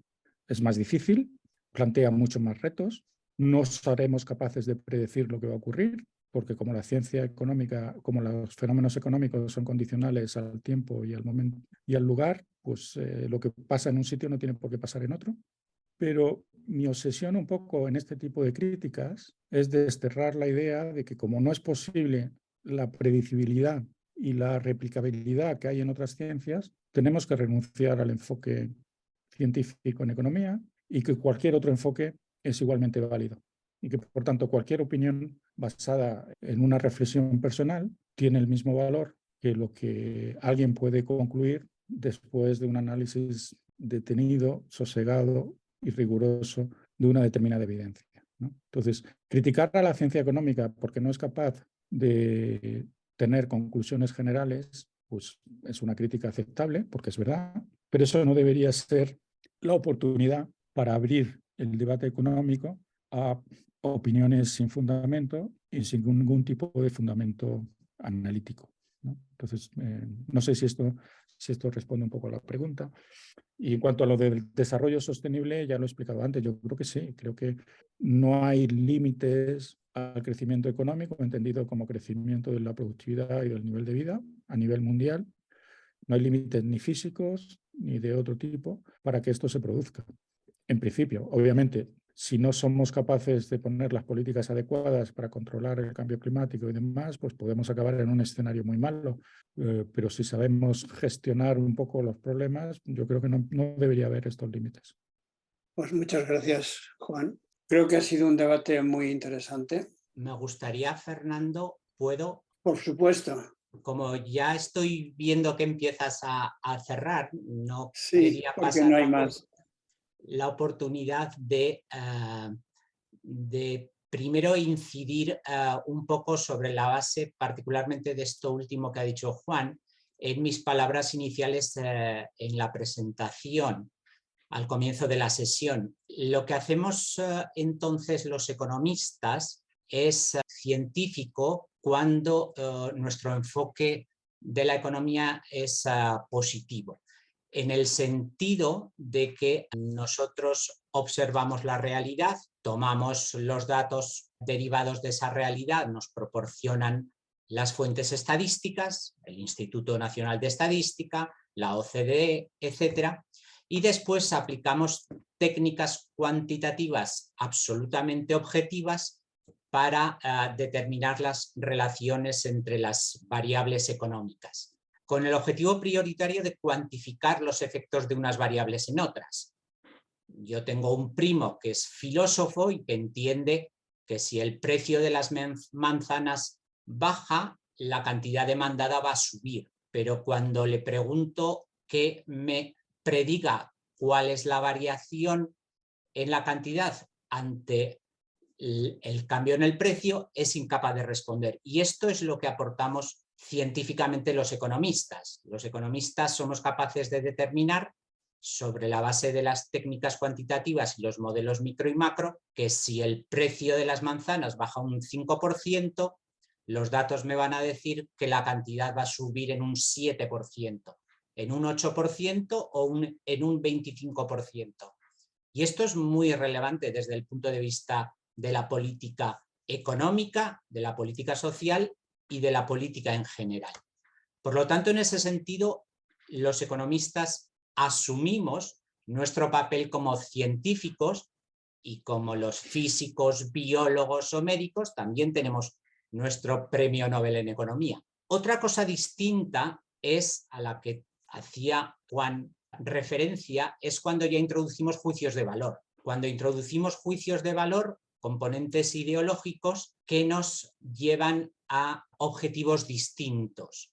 Es más difícil, plantea muchos más retos, no seremos capaces de predecir lo que va a ocurrir, porque como la ciencia económica, como los fenómenos económicos son condicionales al tiempo y al momento y al lugar, pues lo que pasa en un sitio no tiene por qué pasar en otro. Pero mi obsesión un poco en este tipo de críticas es desterrar la idea de que como no es posible la predecibilidad y la replicabilidad que hay en otras ciencias, tenemos que renunciar al enfoque científico en economía y que cualquier otro enfoque es igualmente válido. Y que, por tanto, cualquier opinión basada en una reflexión personal tiene el mismo valor que lo que alguien puede concluir después de un análisis detenido, sosegado y riguroso de una determinada evidencia, ¿no? Entonces, criticar a la ciencia económica porque no es capaz de tener conclusiones generales, pues es una crítica aceptable, porque es verdad, pero eso no debería ser la oportunidad para abrir el debate económico a opiniones sin fundamento y sin ningún tipo de fundamento analítico, ¿no? Entonces, no sé si esto responde un poco a la pregunta. Y en cuanto a lo del desarrollo sostenible, ya lo he explicado antes, yo creo que sí, creo que no hay límites al crecimiento económico, entendido como crecimiento de la productividad y del nivel de vida a nivel mundial. No hay límites ni físicos ni de otro tipo para que esto se produzca. En principio, obviamente, si no somos capaces de poner las políticas adecuadas para controlar el cambio climático y demás, pues podemos acabar en un escenario muy malo. Pero si sabemos gestionar un poco los problemas, yo creo que no debería haber estos límites. Pues muchas gracias, Juan. Creo que ha sido un debate muy interesante. Me gustaría, Fernando, ¿puedo? Por supuesto. Como ya estoy viendo que empiezas a cerrar, no Sí, quería porque pasar no hay más. la oportunidad de primero incidir un poco sobre la base, particularmente de esto último que ha dicho Juan, en mis palabras iniciales en la presentación al comienzo de la sesión. Lo que hacemos entonces los economistas es científico cuando nuestro enfoque de la economía es positivo. en el sentido de que nosotros observamos la realidad, tomamos los datos derivados de esa realidad, nos proporcionan las fuentes estadísticas, el Instituto Nacional de Estadística, la OCDE, etcétera, y después aplicamos técnicas cuantitativas absolutamente objetivas para determinar las relaciones entre las variables económicas, con el objetivo prioritario de cuantificar los efectos de unas variables en otras. Yo tengo un primo que es filósofo y que entiende que si el precio de las manzanas baja, la cantidad demandada va a subir, pero cuando le pregunto que me prediga cuál es la variación en la cantidad ante el cambio en el precio, es incapaz de responder. Y esto es lo que aportamos científicamente los economistas. Los economistas somos capaces de determinar, sobre la base de las técnicas cuantitativas y los modelos micro y macro, que si el precio de las manzanas baja un 5%, los datos me van a decir que la cantidad va a subir en un 7%, en un 8% o en un 25%. Y esto es muy relevante desde el punto de vista de la política económica, de la política social y de la política en general. Por lo tanto, en ese sentido, los economistas asumimos nuestro papel como científicos y como los físicos, biólogos o médicos, también tenemos nuestro premio Nobel en Economía. Otra cosa distinta es a la que hacía Juan referencia, es cuando ya introducimos juicios de valor. Cuando introducimos juicios de valor, componentes ideológicos que nos llevan a objetivos distintos,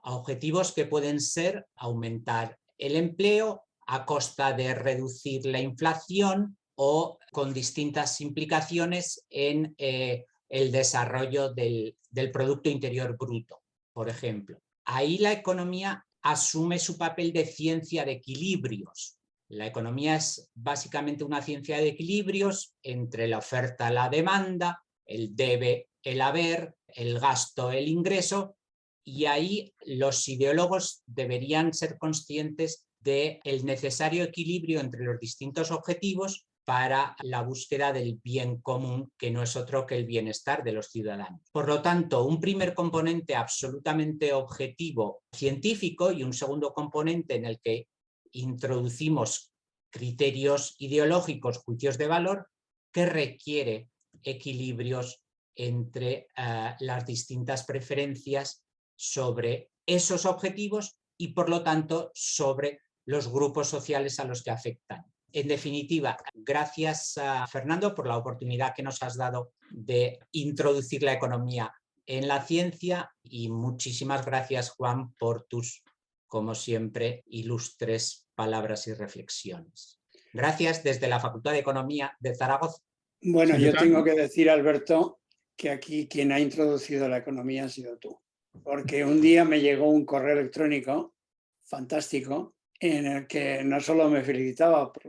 a objetivos que pueden ser aumentar el empleo a costa de reducir la inflación o con distintas implicaciones en el desarrollo del Producto Interior Bruto, por ejemplo. Ahí la economía asume su papel de ciencia de equilibrios. La economía es básicamente una ciencia de equilibrios entre la oferta y la demanda, el debe, el haber, el gasto, el ingreso, y ahí los ideólogos deberían ser conscientes del necesario equilibrio entre los distintos objetivos para la búsqueda del bien común, que no es otro que el bienestar de los ciudadanos. Por lo tanto, un primer componente absolutamente objetivo científico y un segundo componente en el que introducimos criterios ideológicos, juicios de valor, que requiere equilibrios entre las distintas preferencias sobre esos objetivos y, por lo tanto, sobre los grupos sociales a los que afectan. En definitiva, gracias a Fernando por la oportunidad que nos has dado de introducir la economía en la ciencia y muchísimas gracias, Juan, por tus, como siempre, ilustres palabras y reflexiones. Gracias desde la Facultad de Economía de Zaragoza. Bueno, yo tengo que decir, Alberto, que aquí quien ha introducido la economía ha sido tú. Porque un día me llegó un correo electrónico fantástico en el que no solo me felicitaba por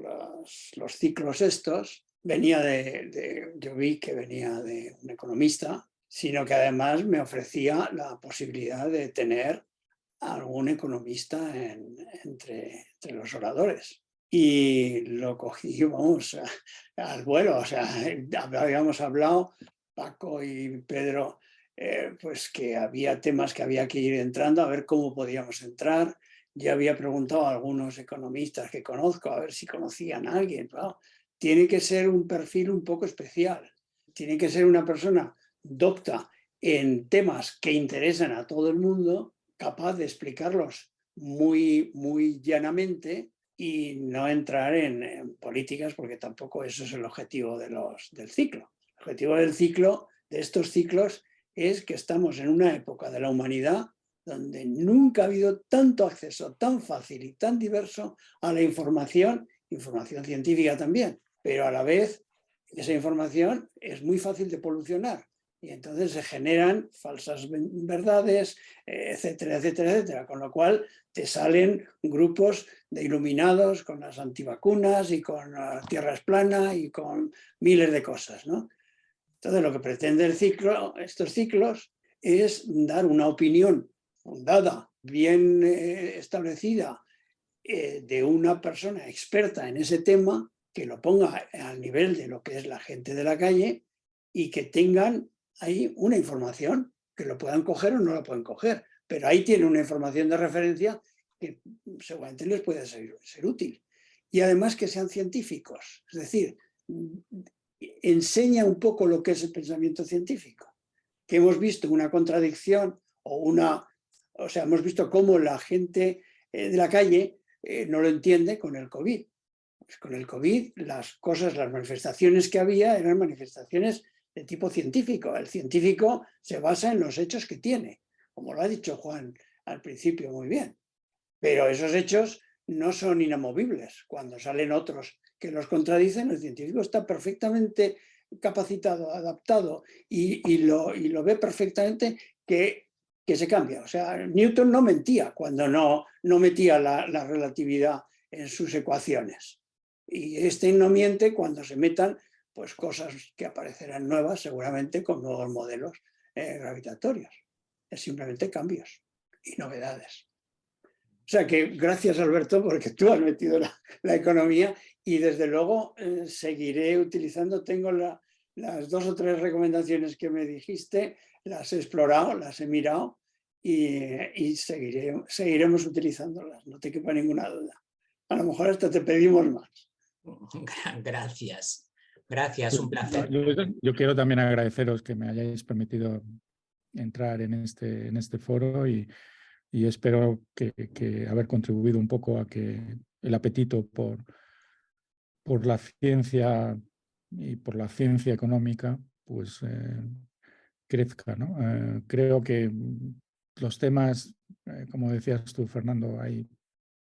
los ciclos estos, yo vi que venía de un economista, sino que además me ofrecía la posibilidad de tener algún economista entre los oradores. Y lo cogí, vamos, al vuelo. O sea, habíamos hablado, Paco y Pedro, pues que había temas que había que ir entrando, a ver cómo podíamos entrar. Yo había preguntado a algunos economistas que conozco, a ver si conocían a alguien. Claro, tiene que ser un perfil un poco especial. Tiene que ser una persona docta en temas que interesan a todo el mundo, capaz de explicarlos muy, muy llanamente y no entrar en políticas, porque tampoco eso es el objetivo del ciclo. El objetivo del ciclo, de estos ciclos, es que estamos en una época de la humanidad donde nunca ha habido tanto acceso tan fácil y tan diverso a la información científica también, pero a la vez esa información es muy fácil de polucionar. Y entonces se generan falsas verdades, etcétera, etcétera, etcétera. Con lo cual te salen grupos de iluminados con las antivacunas y con las tierras planas y con miles de cosas, ¿no? Entonces lo que pretende estos ciclos es dar una opinión fundada, bien establecida, de una persona experta en ese tema que lo ponga al nivel de lo que es la gente de la calle y que tengan ahí una información, que lo puedan coger o no lo pueden coger, pero ahí tiene una información de referencia que seguramente les puede ser útil. Y además que sean científicos, es decir, enseña un poco lo que es el pensamiento científico, que hemos visto una contradicción o sea, hemos visto cómo la gente de la calle no lo entiende con el COVID. Pues con el COVID las manifestaciones que había eran manifestaciones de tipo científico. El científico se basa en los hechos que tiene, como lo ha dicho Juan al principio muy bien. Pero esos hechos no son inamovibles. Cuando salen otros que los contradicen, el científico está perfectamente capacitado, adaptado y lo ve perfectamente que se cambia. O sea, Newton no mentía cuando no metía la relatividad en sus ecuaciones. Y Einstein no miente cuando se metan pues, cosas que aparecerán nuevas, seguramente con nuevos modelos gravitatorios. Es simplemente cambios y novedades. O sea que gracias, Alberto, porque tú has metido la economía y desde luego seguiré utilizando. Tengo las 2 o 3 recomendaciones que me dijiste, las he explorado, las he mirado y seguiremos utilizándolas, no te quepa ninguna duda. A lo mejor hasta te pedimos más. Gracias, un placer. Yo quiero también agradeceros que me hayáis permitido entrar en este foro y espero que haber contribuido un poco a que el apetito por la ciencia y por la ciencia económica pues crezca, ¿no? Creo que los temas, como decías tú, Fernando, hay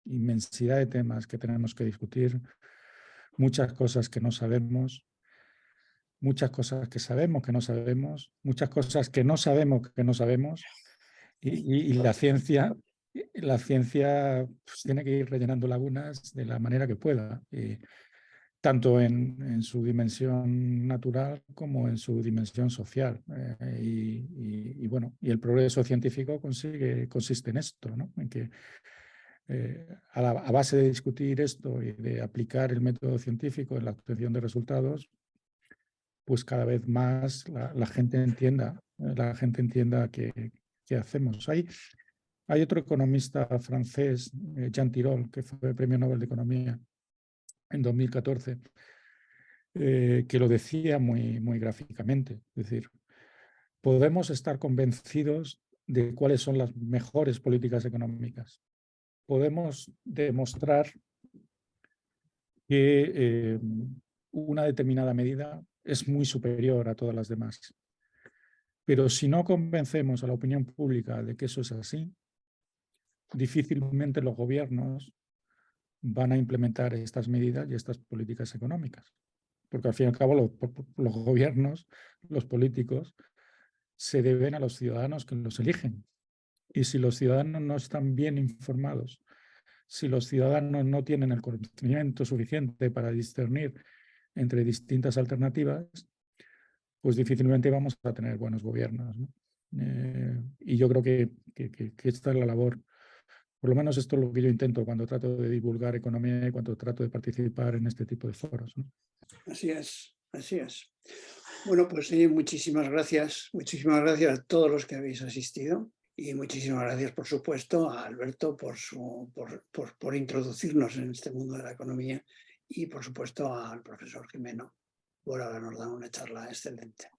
inmensidad de temas que tenemos que discutir, muchas cosas que no sabemos, muchas cosas que sabemos que no sabemos, muchas cosas que no sabemos que no sabemos, y la ciencia pues, tiene que ir rellenando lagunas de la manera que pueda, tanto en su dimensión natural como en su dimensión social. Y bueno, y el progreso científico consiste en esto, ¿no? En que a base de discutir esto y de aplicar el método científico en la obtención de resultados, pues cada vez más la gente entienda qué hacemos. Hay otro economista francés, Jean Tirole, que fue Premio Nobel de Economía en 2014, que lo decía muy gráficamente. Es decir, podemos estar convencidos de cuáles son las mejores políticas económicas. Podemos demostrar que una determinada medida es muy superior a todas las demás. Pero si no convencemos a la opinión pública de que eso es así, difícilmente los gobiernos van a implementar estas medidas y estas políticas económicas. Porque al fin y al cabo los gobiernos, los políticos, se deben a los ciudadanos que los eligen. Y si los ciudadanos no están bien informados, si los ciudadanos no tienen el conocimiento suficiente para discernir entre distintas alternativas, pues difícilmente vamos a tener buenos gobiernos, ¿no? Y yo creo que esta es la labor. Por lo menos esto es lo que yo intento cuando trato de divulgar economía y cuando trato de participar en este tipo de foros, ¿no? Así es, así es. Bueno, pues sí, muchísimas gracias a todos los que habéis asistido y muchísimas gracias, por supuesto, a Alberto por introducirnos en este mundo de la economía y, por supuesto, al profesor Jimeno por habernos dado una charla excelente.